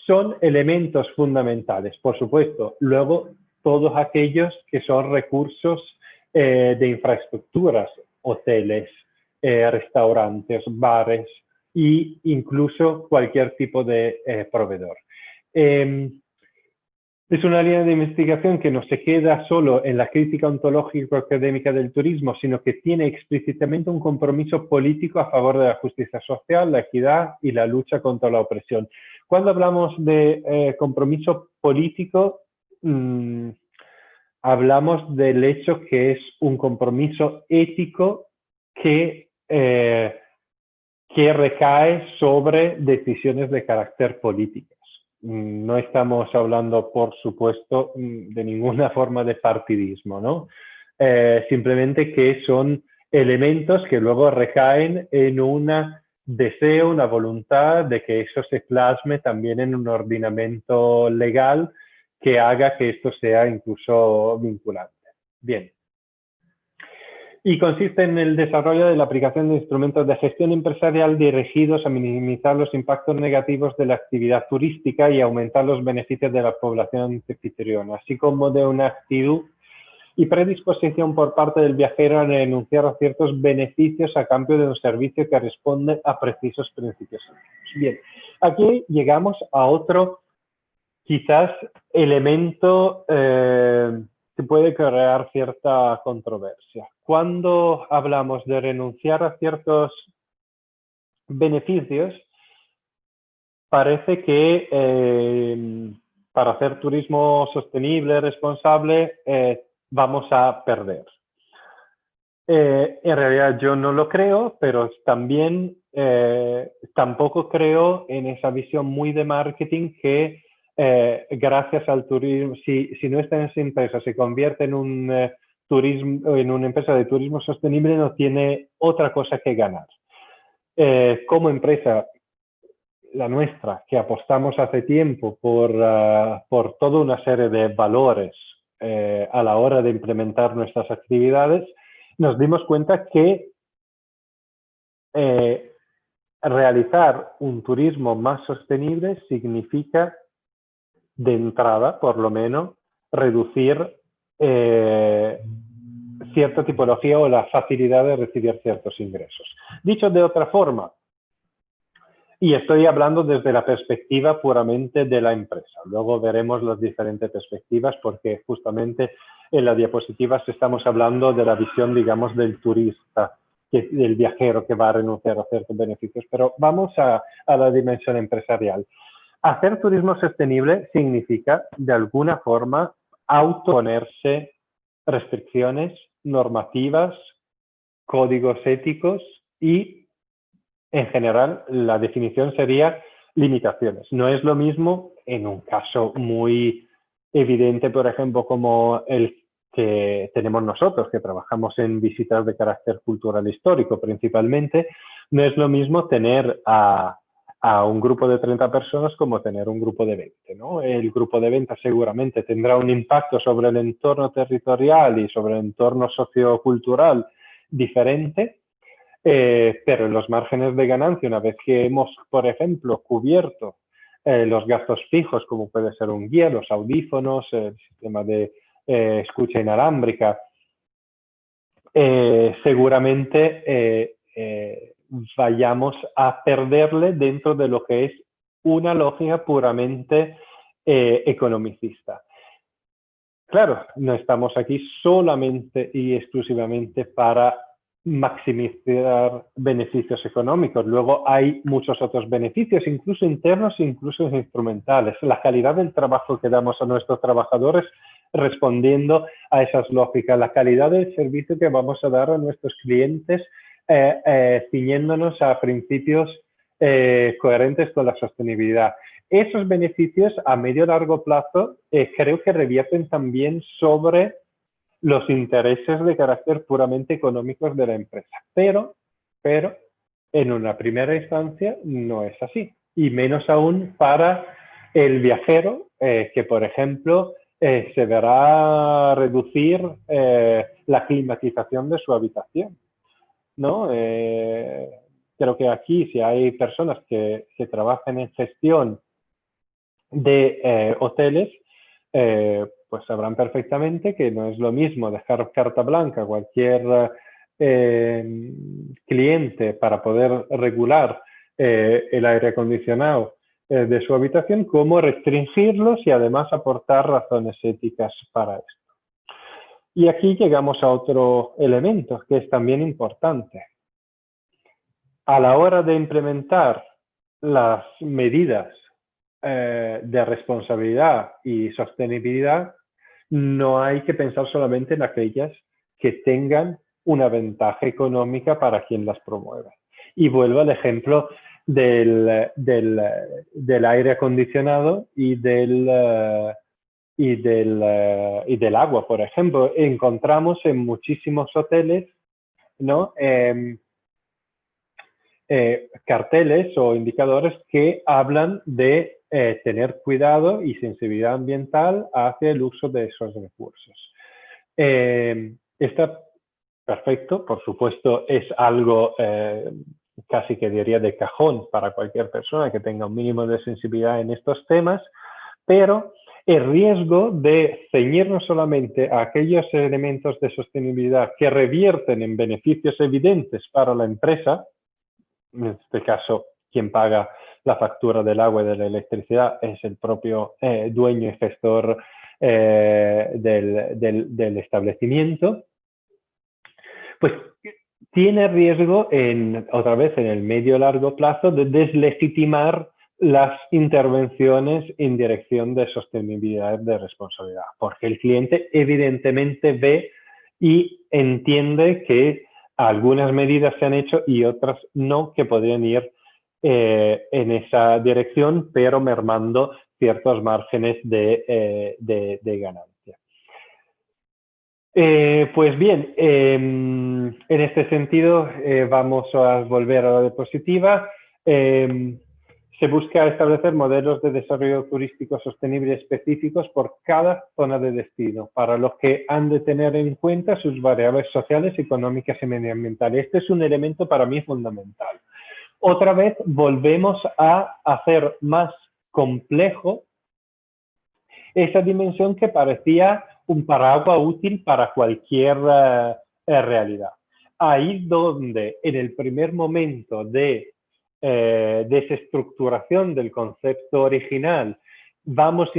son elementos fundamentales. Por supuesto, luego todos aquellos que son recursos de infraestructuras, hoteles, restaurantes, bares e incluso cualquier tipo de proveedor. Es una línea de investigación que no se queda solo en la crítica ontológico-académica del turismo, sino que tiene explícitamente un compromiso político a favor de la justicia social, la equidad y la lucha contra la opresión. Cuando hablamos de compromiso político, hablamos del hecho que es un compromiso ético que recae sobre decisiones de carácter político. No estamos hablando, por supuesto, de ninguna forma de partidismo, ¿no? Simplemente que son elementos que luego recaen en un deseo, una voluntad de que eso se plasme también en un ordenamiento legal que haga que esto sea incluso vinculante. Bien. Y consiste en el desarrollo de la aplicación de instrumentos de gestión empresarial dirigidos a minimizar los impactos negativos de la actividad turística y aumentar los beneficios de la población anfitriona, así como de una actitud y predisposición por parte del viajero a renunciar a ciertos beneficios a cambio de un servicio que responde a precisos principios. Bien, aquí llegamos a otro, quizás, elemento que puede crear cierta controversia. Cuando hablamos de renunciar a ciertos beneficios, parece que para hacer turismo sostenible, responsable, vamos a perder. En realidad yo no lo creo, pero también tampoco creo en esa visión muy de marketing que gracias al turismo, si nuestra empresa se convierte en una empresa de turismo sostenible, no tiene otra cosa que ganar. Como empresa, la nuestra, que apostamos hace tiempo por toda una serie de valores a la hora de implementar nuestras actividades, nos dimos cuenta que realizar un turismo más sostenible significa, de entrada, por lo menos, reducir cierta tipología o la facilidad de recibir ciertos ingresos. Dicho de otra forma, y estoy hablando desde la perspectiva puramente de la empresa. Luego veremos las diferentes perspectivas porque justamente en las diapositivas estamos hablando de la visión, digamos, del turista, del viajero que va a renunciar a ciertos beneficios. Pero vamos a la dimensión empresarial. Hacer turismo sostenible significa, de alguna forma, autoponerse restricciones, normativas, códigos éticos y, en general, la definición sería limitaciones. No es lo mismo en un caso muy evidente, por ejemplo, como el que tenemos nosotros, que trabajamos en visitas de carácter cultural histórico principalmente. No es lo mismo tener a un grupo de 30 personas como tener un grupo de 20, ¿no? El grupo de 20 seguramente tendrá un impacto sobre el entorno territorial y sobre el entorno sociocultural diferente, pero en los márgenes de ganancia, una vez que hemos, por ejemplo, cubierto los gastos fijos, como puede ser un guía, los audífonos, el sistema de escucha inalámbrica, seguramente vayamos a perderle dentro de lo que es una lógica puramente economicista. Claro, no estamos aquí solamente y exclusivamente para maximizar beneficios económicos. Luego hay muchos otros beneficios, incluso internos e incluso instrumentales. La calidad del trabajo que damos a nuestros trabajadores respondiendo a esas lógicas, la calidad del servicio que vamos a dar a nuestros clientes, ciñéndonos a principios coherentes con la sostenibilidad. Esos beneficios a medio y largo plazo creo que revierten también sobre los intereses de carácter puramente económicos de la empresa. Pero en una primera instancia no es así. Y menos aún para el viajero, que por ejemplo se verá reducir la climatización de su habitación, ¿no? Creo que aquí, si hay personas que trabajan en gestión de hoteles, pues sabrán perfectamente que no es lo mismo dejar carta blanca a cualquier cliente para poder regular el aire acondicionado de su habitación, como restringirlos y además aportar razones éticas para esto. Y aquí llegamos a otro elemento que es también importante. A la hora de implementar las medidas de responsabilidad y sostenibilidad, no hay que pensar solamente en aquellas que tengan una ventaja económica para quien las promueva. Y vuelvo al ejemplo del aire acondicionado y del agua, por ejemplo. Encontramos en muchísimos hoteles, ¿no? Carteles o indicadores que hablan de tener cuidado y sensibilidad ambiental hacia el uso de esos recursos. Está perfecto, por supuesto, es algo casi que diría de cajón para cualquier persona que tenga un mínimo de sensibilidad en estos temas, pero el riesgo de ceñirnos solamente a aquellos elementos de sostenibilidad que revierten en beneficios evidentes para la empresa, en este caso, quien paga la factura del agua y de la electricidad es el propio dueño y gestor del establecimiento, pues tiene riesgo, otra vez en el medio y largo plazo, de deslegitimar las intervenciones en dirección de sostenibilidad, de responsabilidad, porque el cliente evidentemente ve y entiende que algunas medidas se han hecho y otras no, que podrían ir en esa dirección, pero mermando ciertos márgenes de ganancia. Pues bien, en este sentido vamos a volver a la diapositiva. Se busca establecer modelos de desarrollo turístico sostenible específicos por cada zona de destino, para los que han de tener en cuenta sus variables sociales, económicas y medioambientales. Este es un elemento para mí fundamental. Otra vez volvemos a hacer más complejo esa dimensión que parecía un paraguas útil para cualquier realidad. Ahí donde en el primer momento de desestructuración del concepto original vamos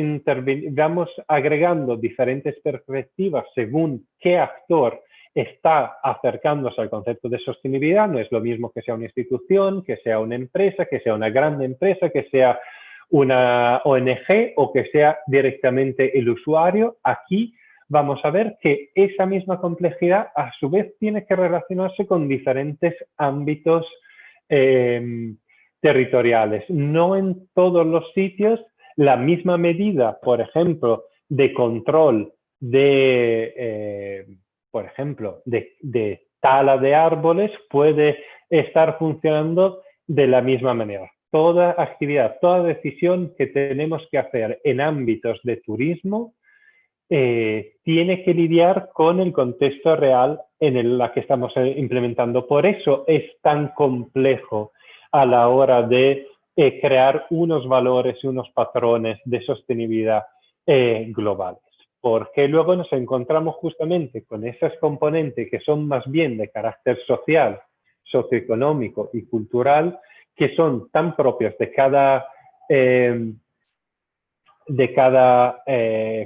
agregando diferentes perspectivas según qué actor está acercándose al concepto de sostenibilidad. No es lo mismo que sea una institución, que sea una empresa, que sea una gran empresa, que sea una ONG o que sea directamente el usuario. Aquí vamos a ver que esa misma complejidad a su vez tiene que relacionarse con diferentes ámbitos territoriales. No en todos los sitios la misma medida, por ejemplo, de control por ejemplo, de tala de árboles puede estar funcionando de la misma manera. Toda actividad, toda decisión que tenemos que hacer en ámbitos de turismo tiene que lidiar con el contexto real en el que estamos implementando. Por eso es tan complejo a la hora de crear unos valores y unos patrones de sostenibilidad globales. Porque luego nos encontramos justamente con esas componentes que son más bien de carácter social, socioeconómico y cultural, que son tan propias de cada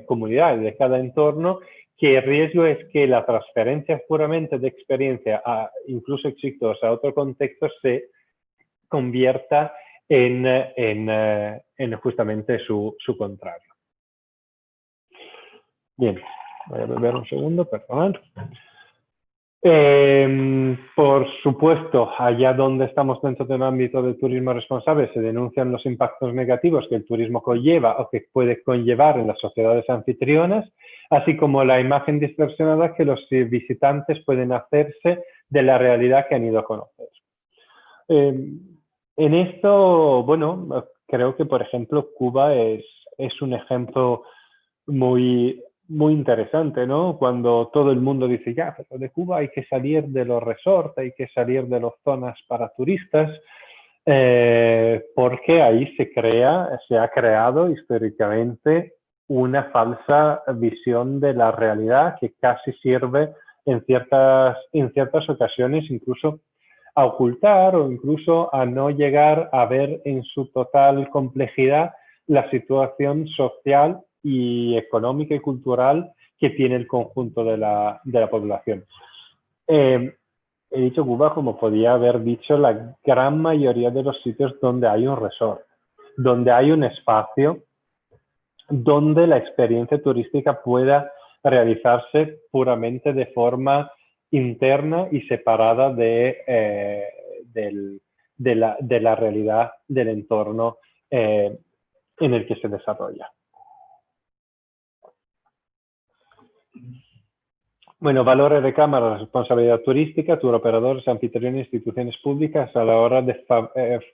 comunidad, de cada entorno, que el riesgo es que la transferencia puramente de experiencia, incluso exitosa, a otro contexto, se convierta en justamente su contrario. Bien, voy a beber un segundo, perdón. Por supuesto, allá donde estamos dentro del ámbito del turismo responsable, se denuncian los impactos negativos que el turismo conlleva o que puede conllevar en las sociedades anfitrionas, así como la imagen distorsionada que los visitantes pueden hacerse de la realidad que han ido a conocer. En esto, bueno, creo que, por ejemplo, Cuba es un ejemplo muy interesante, ¿no? Cuando todo el mundo dice, ya, pero de Cuba hay que salir de los resorts, hay que salir de las zonas para turistas, porque ahí se ha creado históricamente una falsa visión de la realidad que casi sirve en ciertas ocasiones incluso a ocultar o incluso a no llegar a ver en su total complejidad la situación social y económica y cultural que tiene el conjunto de la población. He dicho Cuba como podía haber dicho la gran mayoría de los sitios donde hay un resort, donde hay un espacio, donde la experiencia turística pueda realizarse puramente de forma interna y separada de la realidad del entorno en el que se desarrolla. Bueno, valores de cámara, responsabilidad turística, turoperadores, anfitriones, instituciones públicas a la hora de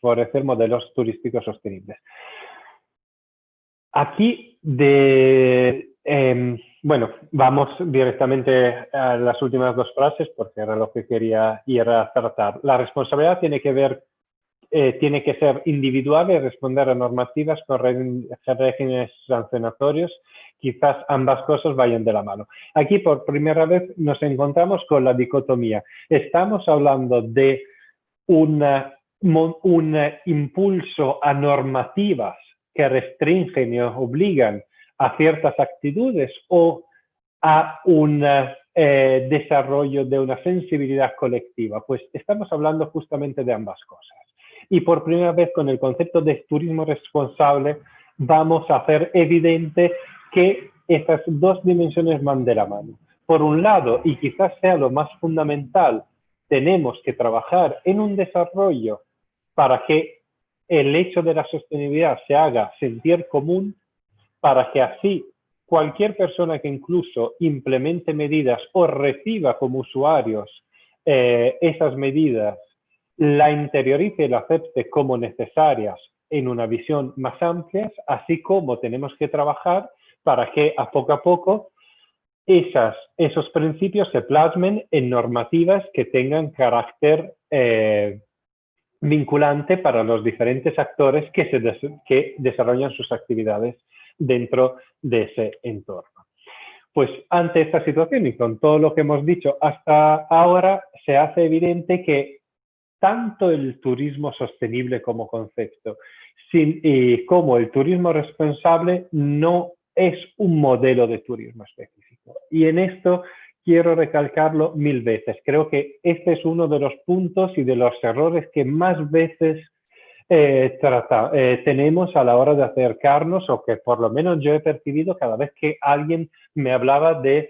favorecer modelos turísticos sostenibles. Aquí, bueno, vamos directamente a las últimas dos frases porque era lo que quería ir a tratar. La responsabilidad tiene que ser individual y responder a normativas con regímenes sancionatorios. Quizás ambas cosas vayan de la mano. Aquí por primera vez nos encontramos con la dicotomía. Estamos hablando de un impulso a normativas que restringen y obligan a ciertas actitudes o a un desarrollo de una sensibilidad colectiva. Pues estamos hablando justamente de ambas cosas. Y por primera vez con el concepto de turismo responsable vamos a hacer evidente que estas dos dimensiones van de la mano. Por un lado, y quizás sea lo más fundamental, tenemos que trabajar en un desarrollo para que el hecho de la sostenibilidad se haga sentir común, para que así cualquier persona que incluso implemente medidas o reciba como usuarios esas medidas, la interiorice y la acepte como necesarias en una visión más amplia, así como tenemos que trabajar para que a poco esos principios se plasmen en normativas que tengan carácter vinculante para los diferentes actores que desarrollan sus actividades dentro de ese entorno. Pues ante esta situación y con todo lo que hemos dicho hasta ahora, se hace evidente que tanto el turismo sostenible como concepto como el turismo responsable no es un modelo de turismo específico. Y en esto quiero recalcarlo 1000 veces. Creo que este es uno de los puntos y de los errores que más veces tenemos a la hora de acercarnos, o que por lo menos yo he percibido cada vez que alguien me hablaba de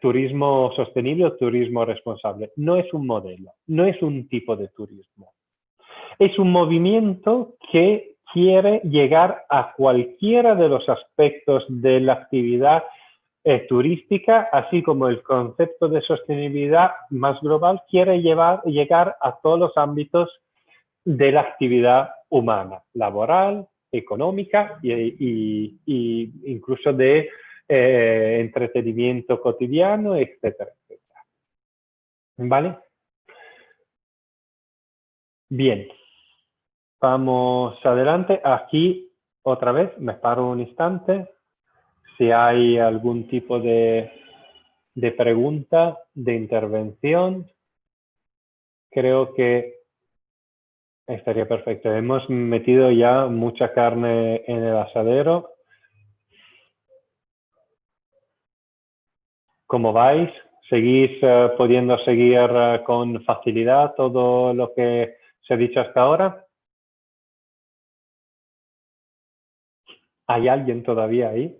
turismo sostenible o turismo responsable. No es un modelo, no es un tipo de turismo. Es un movimiento que quiere llegar a cualquiera de los aspectos de la actividad turística, así como el concepto de sostenibilidad más global quiere llegar a todos los ámbitos de la actividad humana, laboral, económica y incluso de entretenimiento cotidiano, etcétera, etcétera. ¿Vale? Bien, vamos adelante. Aquí, otra vez, me paro un instante. Si hay algún tipo de pregunta, de intervención, creo que estaría perfecto. Hemos metido ya mucha carne en el asadero. ¿Cómo vais? ¿Seguís pudiendo seguir con facilidad todo lo que se ha dicho hasta ahora? ¿Hay alguien todavía ahí?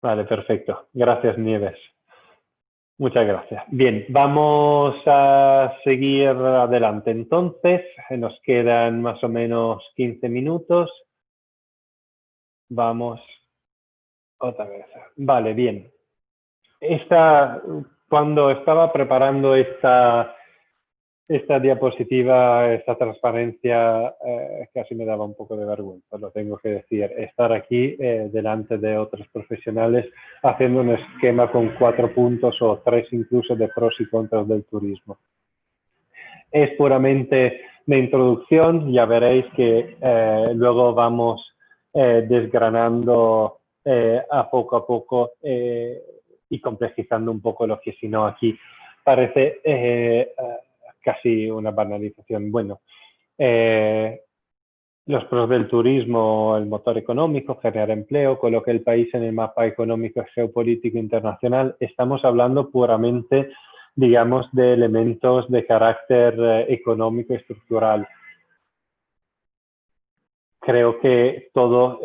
Vale, perfecto. Gracias, Nieves. Muchas gracias. Bien, vamos a seguir adelante. Entonces, nos quedan más o menos 15 minutos. Vamos otra vez. Vale, bien. Cuando estaba preparando esta diapositiva, esta transparencia, casi me daba un poco de vergüenza, lo tengo que decir. Estar aquí delante de otros profesionales haciendo un esquema con 4 puntos o 3 incluso de pros y contras del turismo. Es puramente de introducción, ya veréis que luego vamos desgranando a poco y complejizando un poco lo que si no aquí parece casi una banalización. Bueno, los pros del turismo, el motor económico, generar empleo, coloca el país en el mapa económico y geopolítico internacional. Estamos hablando puramente, digamos, de elementos de carácter económico y estructural. Creo que todo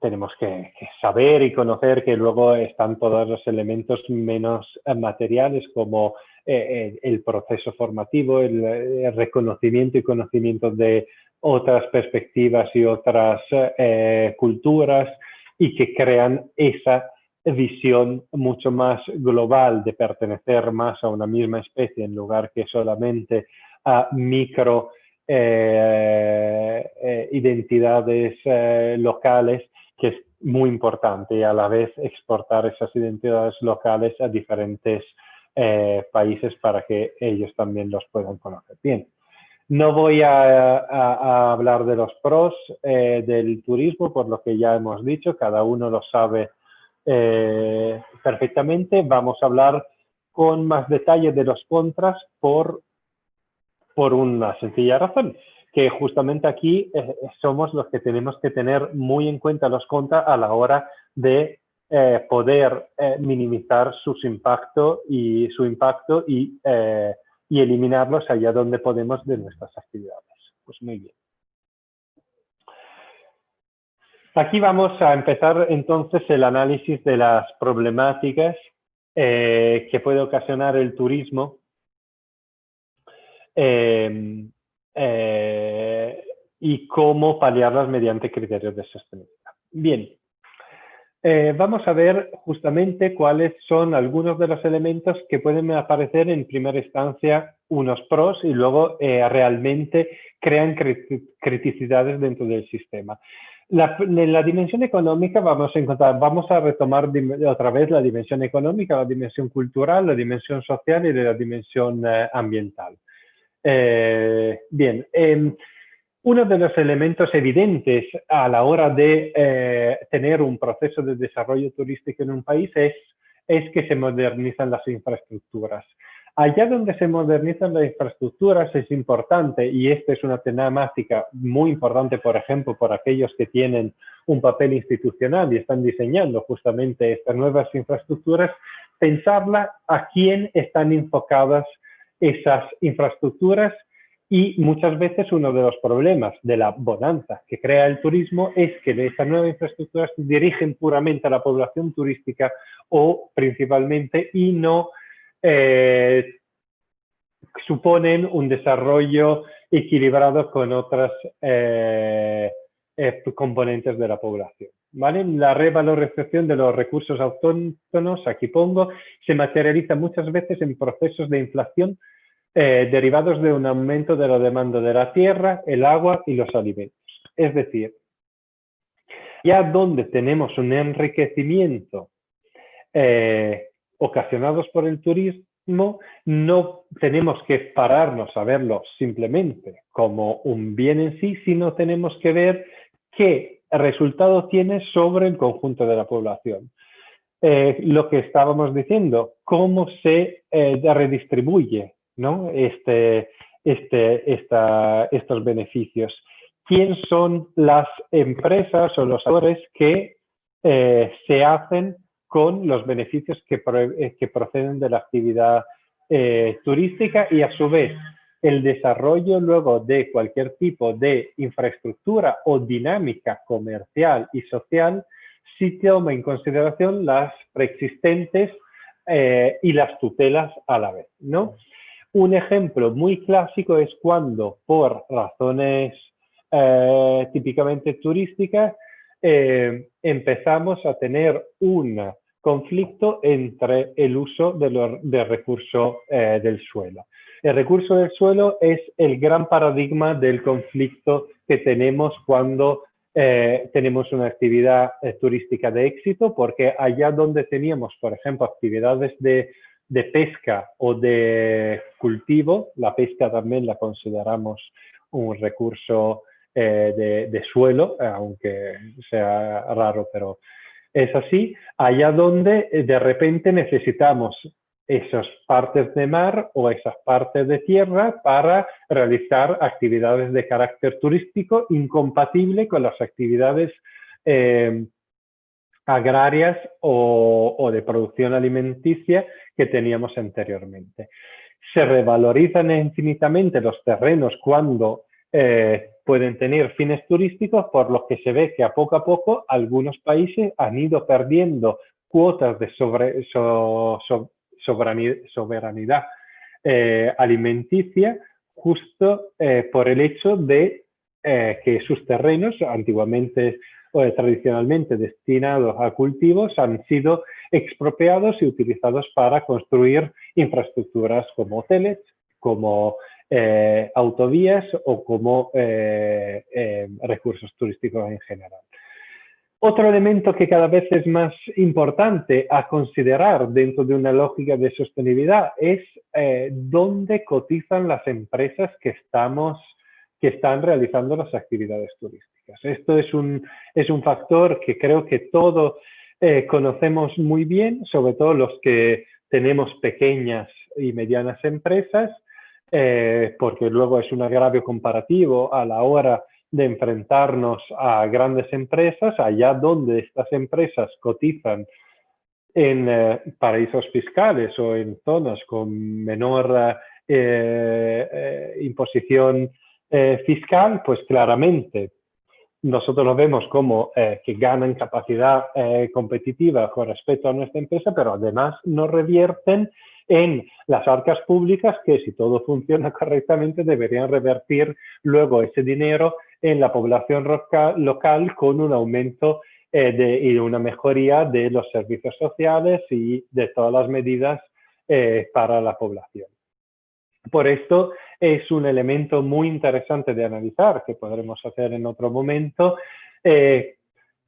tenemos que saber y conocer que luego están todos los elementos menos materiales como el proceso formativo, el reconocimiento y conocimiento de otras perspectivas y otras culturas y que crean esa visión mucho más global de pertenecer más a una misma especie en lugar que solamente a micro identidades locales, que es muy importante, y a la vez exportar esas identidades locales a diferentes países para que ellos también los puedan conocer. Bien, no voy a hablar de los pros del turismo, por lo que ya hemos dicho, cada uno lo sabe perfectamente. Vamos a hablar con más detalle de los contras por una sencilla razón, que justamente aquí somos los que tenemos que tener muy en cuenta los contras a la hora de poder minimizar su impacto y eliminarlos allá donde podemos de nuestras actividades. Pues muy bien. Aquí vamos a empezar entonces el análisis de las problemáticas que puede ocasionar el turismo y cómo paliarlas mediante criterios de sostenibilidad. Bien, vamos a ver justamente cuáles son algunos de los elementos que pueden aparecer en primera instancia unos pros y luego realmente crean criticidades dentro del sistema. En la dimensión económica vamos a retomar otra vez la dimensión económica, la dimensión cultural, la dimensión social y la dimensión ambiental. Bien, uno de los elementos evidentes a la hora de tener un proceso de desarrollo turístico en un país es que se modernizan las infraestructuras. Allá donde se modernizan las infraestructuras es importante, y esta es una temática muy importante, por ejemplo, por aquellos que tienen un papel institucional y están diseñando justamente estas nuevas infraestructuras, pensarla a quién están enfocadas esas infraestructuras. Y muchas veces uno de los problemas de la bonanza que crea el turismo es que estas nuevas infraestructuras se dirigen puramente a la población turística o principalmente y no suponen un desarrollo equilibrado con otras componentes de la población. ¿Vale? La revalorización de los recursos autóctonos, aquí pongo, se materializa muchas veces en procesos de inflación derivados de un aumento de la demanda de la tierra, el agua y los alimentos. Es decir, ya donde tenemos un enriquecimiento ocasionados por el turismo, no tenemos que pararnos a verlo simplemente como un bien en sí, sino tenemos que ver qué resultado tiene sobre el conjunto de la población. Lo que estábamos diciendo, cómo se redistribuye, ¿no? estos beneficios. ¿Quién son las empresas o los actores que se hacen con los beneficios que proceden de la actividad turística y a su vez el desarrollo luego de cualquier tipo de infraestructura o dinámica comercial y social sí toma en consideración las preexistentes y las tutelas a la vez, ¿no? Un ejemplo muy clásico es cuando, por razones típicamente turísticas, empezamos a tener un conflicto entre el uso del recurso del suelo. El recurso del suelo es el gran paradigma del conflicto que tenemos cuando tenemos una actividad turística de éxito, porque allá donde teníamos, por ejemplo, actividades de pesca o de cultivo, la pesca también la consideramos un recurso de suelo, aunque sea raro, pero es así, allá donde de repente necesitamos esas partes de mar o esas partes de tierra para realizar actividades de carácter turístico incompatible con las actividades agrarias o de producción alimenticia que teníamos anteriormente. Se revalorizan infinitamente los terrenos cuando pueden tener fines turísticos, por lo que se ve que a poco algunos países han ido perdiendo cuotas de soberanidad alimenticia justo por el hecho de que sus terrenos, antiguamente o tradicionalmente destinados a cultivos, han sido expropiados y utilizados para construir infraestructuras como hoteles, como autovías o como recursos turísticos en general. Otro elemento que cada vez es más importante a considerar dentro de una lógica de sostenibilidad es dónde cotizan las empresas que están realizando las actividades turísticas. Esto es un factor que creo que todos conocemos muy bien, sobre todo los que tenemos pequeñas y medianas empresas, porque luego es un agravio comparativo a la hora de enfrentarnos a grandes empresas, allá donde estas empresas cotizan en paraísos fiscales o en zonas con menor imposición fiscal, pues claramente nosotros lo vemos como que ganan capacidad competitiva con respecto a nuestra empresa, pero además no revierten en las arcas públicas que, si todo funciona correctamente, deberían revertir luego ese dinero en la población local con un aumento y una mejoría de los servicios sociales y de todas las medidas para la población. Por esto es un elemento muy interesante de analizar, que podremos hacer en otro momento,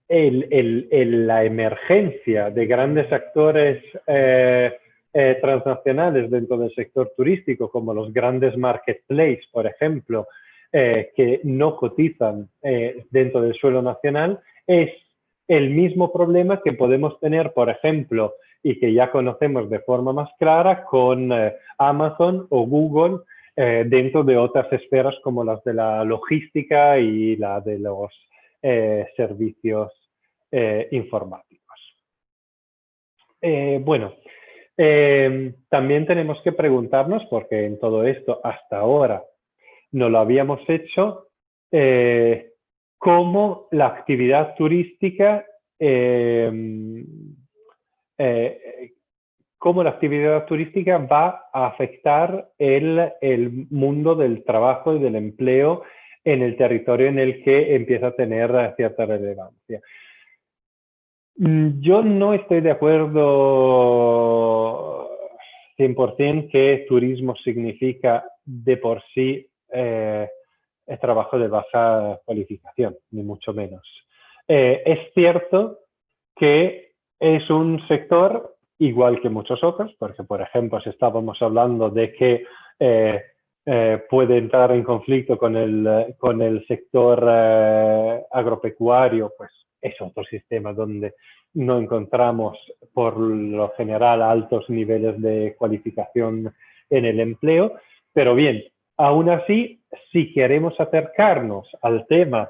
la emergencia de grandes actores transnacionales dentro del sector turístico, como los grandes marketplaces, por ejemplo, que no cotizan dentro del suelo nacional, es el mismo problema que podemos tener, por ejemplo, y que ya conocemos de forma más clara con Amazon o Google dentro de otras esferas como las de la logística y la de los servicios informáticos. Bueno, también tenemos que preguntarnos, porque en todo esto hasta ahora no lo habíamos hecho, cómo la actividad turística va a afectar el mundo del trabajo y del empleo en el territorio en el que empieza a tener cierta relevancia. Yo no estoy de acuerdo 100% que turismo significa de por sí trabajo de baja cualificación, ni mucho menos. Es cierto que es un sector igual que muchos otros, porque, por ejemplo, si estábamos hablando de que puede entrar en conflicto con el sector agropecuario, pues es otro sistema donde no encontramos, por lo general, altos niveles de cualificación en el empleo. Pero bien, aún así, si queremos acercarnos al tema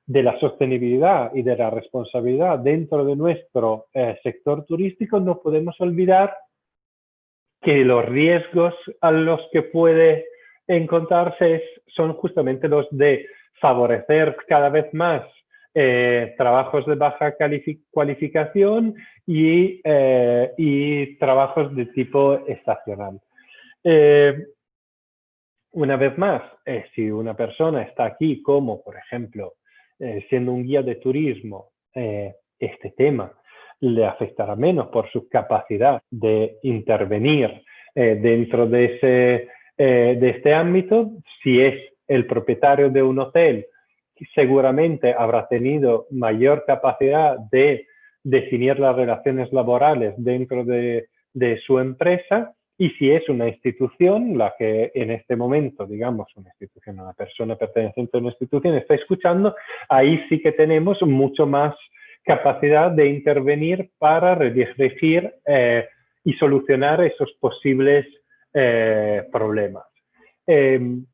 de la sostenibilidad y de la responsabilidad dentro de nuestro sector turístico, no podemos olvidar que los riesgos a los que puede encontrarse son justamente los de favorecer cada vez más trabajos de baja cualificación y trabajos de tipo estacional. Una vez más, si una persona está aquí como, por ejemplo, siendo un guía de turismo, este tema le afectará menos por su capacidad de intervenir dentro de este ámbito. Si es el propietario de un hotel, seguramente habrá tenido mayor capacidad de definir las relaciones laborales dentro de su empresa. Y si es una institución, la que en este momento, digamos, una institución, una persona perteneciente a una institución está escuchando, ahí sí que tenemos mucho más capacidad de intervenir para redirigir y solucionar esos posibles problemas. El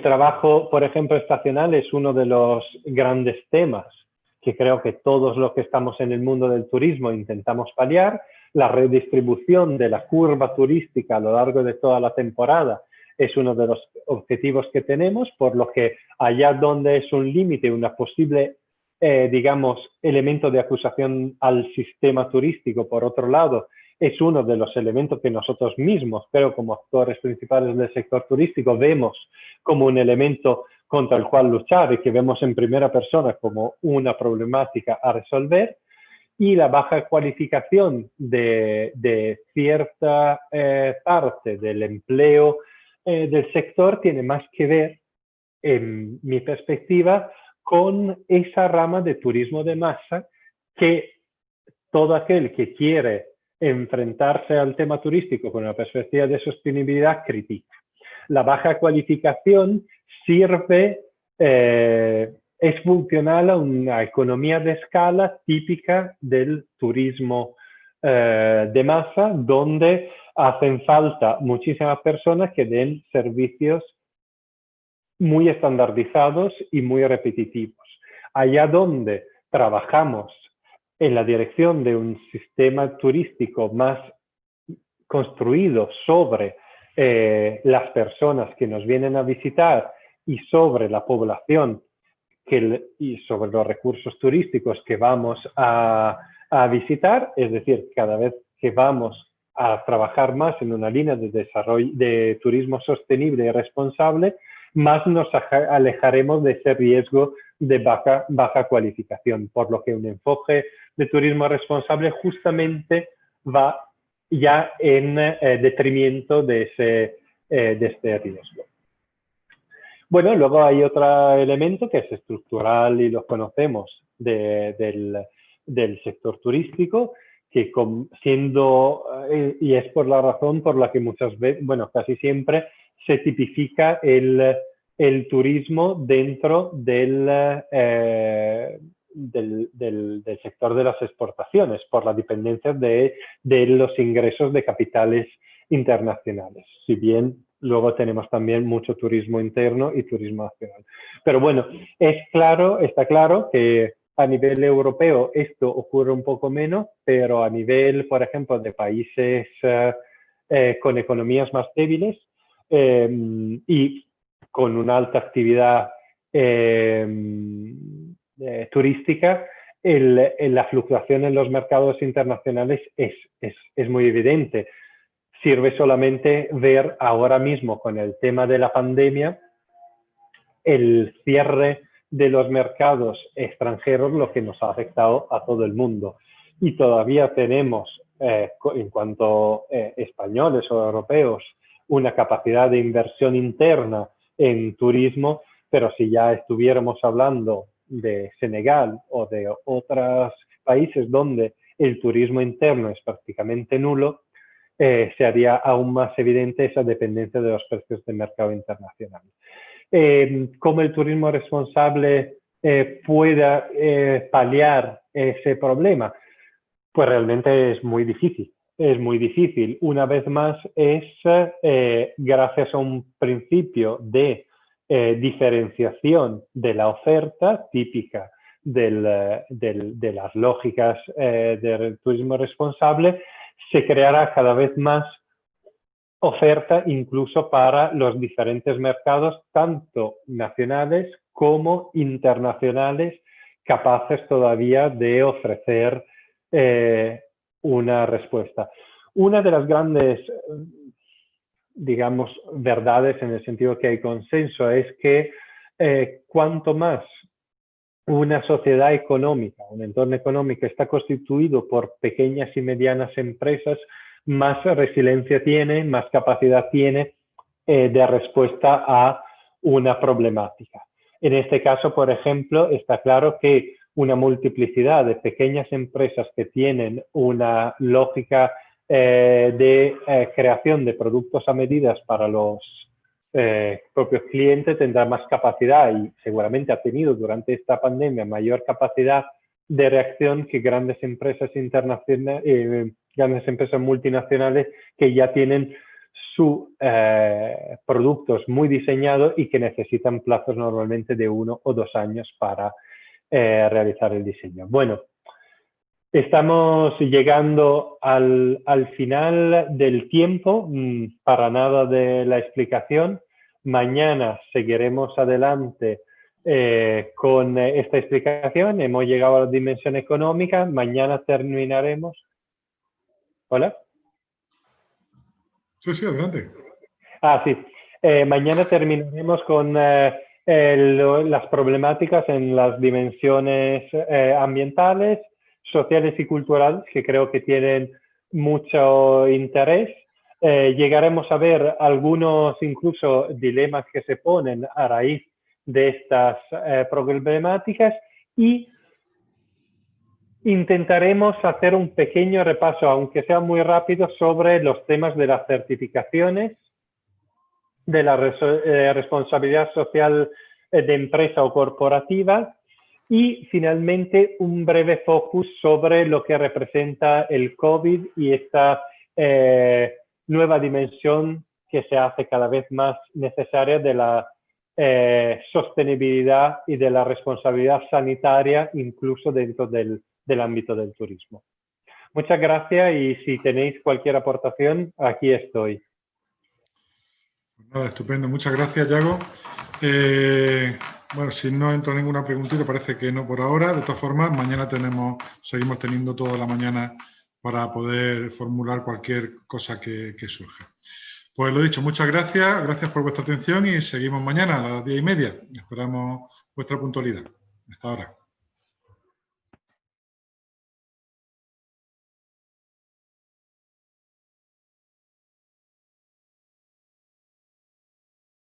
trabajo, por ejemplo, estacional es uno de los grandes temas que creo que todos los que estamos en el mundo del turismo intentamos paliar. La redistribución de la curva turística a lo largo de toda la temporada es uno de los objetivos que tenemos, por lo que allá donde es un límite, una posible, digamos, elemento de acusación al sistema turístico, por otro lado, es uno de los elementos que nosotros mismos, pero como actores principales del sector turístico, vemos como un elemento contra el cual luchar y que vemos en primera persona como una problemática a resolver. Y la baja cualificación de cierta parte del empleo del sector tiene más que ver, en mi perspectiva, con esa rama de turismo de masa que todo aquel que quiere enfrentarse al tema turístico con una perspectiva de sostenibilidad critica. La baja cualificación sirve... es funcional a una economía de escala típica del turismo de masa, donde hacen falta muchísimas personas que den servicios muy estandarizados y muy repetitivos. Allá donde trabajamos en la dirección de un sistema turístico más construido sobre las personas que nos vienen a visitar y sobre la población y sobre los recursos turísticos que vamos a visitar, es decir, cada vez que vamos a trabajar más en una línea de desarrollo de turismo sostenible y responsable, más nos alejaremos de ese riesgo de baja cualificación, por lo que un enfoque de turismo responsable justamente va ya en detrimento de este riesgo. Bueno, luego hay otro elemento que es estructural y lo conocemos del sector turístico, que y es por la razón por la que muchas veces, bueno, casi siempre se tipifica el turismo dentro del sector de las exportaciones, por la dependencia de los ingresos de capitales internacionales, si bien luego tenemos también mucho turismo interno y turismo nacional. Pero bueno, está claro que a nivel europeo esto ocurre un poco menos, pero a nivel, por ejemplo, de países con economías más débiles y con una alta actividad turística, la fluctuación en los mercados internacionales es muy evidente. Sirve solamente ver ahora mismo con el tema de la pandemia el cierre de los mercados extranjeros, lo que nos ha afectado a todo el mundo. Y todavía tenemos, en cuanto españoles o europeos, una capacidad de inversión interna en turismo, pero si ya estuviéramos hablando de Senegal o de otros países donde el turismo interno es prácticamente nulo, se haría aún más evidente esa dependencia de los precios del mercado internacional. ¿Cómo el turismo responsable pueda paliar ese problema? Pues realmente es muy difícil. Es muy difícil. Una vez más es gracias a un principio de diferenciación de la oferta típica de las lógicas del turismo responsable, se creará cada vez más oferta incluso para los diferentes mercados, tanto nacionales como internacionales capaces todavía de ofrecer una respuesta. Una de las grandes, digamos, verdades en el sentido que hay consenso es que cuanto más una sociedad económica, un entorno económico está constituido por pequeñas y medianas empresas, más resiliencia tiene, más capacidad tiene de respuesta a una problemática. En este caso, por ejemplo, está claro que una multiplicidad de pequeñas empresas que tienen una lógica de creación de productos a medidas para los propios clientes tendrá más capacidad y seguramente ha tenido durante esta pandemia mayor capacidad de reacción que grandes empresas internacionales, grandes empresas multinacionales que ya tienen sus productos muy diseñados y que necesitan plazos normalmente de 1 o 2 años para realizar el diseño. Bueno, estamos llegando al final del tiempo, para nada de la explicación. Mañana seguiremos adelante con esta explicación. Hemos llegado a la dimensión económica. Mañana terminaremos. ¿Hola? Sí, sí, adelante. Sí. Mañana terminaremos con las problemáticas en las dimensiones ambientales, sociales y culturales, que creo que tienen mucho interés. Llegaremos a ver algunos incluso dilemas que se ponen a raíz de estas problemáticas y intentaremos hacer un pequeño repaso, aunque sea muy rápido, sobre los temas de las certificaciones, de la responsabilidad social de empresa o corporativa y finalmente un breve focus sobre lo que representa el COVID y esta nueva dimensión que se hace cada vez más necesaria de la sostenibilidad y de la responsabilidad sanitaria incluso dentro del ámbito del turismo. Muchas gracias y si tenéis cualquier aportación, aquí estoy. Nada, estupendo. Muchas gracias, Yago. Bueno, si no entra ninguna preguntita, parece que no por ahora. De todas formas, mañana seguimos teniendo toda la mañana para poder formular cualquier cosa que surja. Pues lo dicho, muchas gracias. Gracias por vuestra atención y seguimos mañana a las 10:30. Esperamos vuestra puntualidad. Hasta ahora.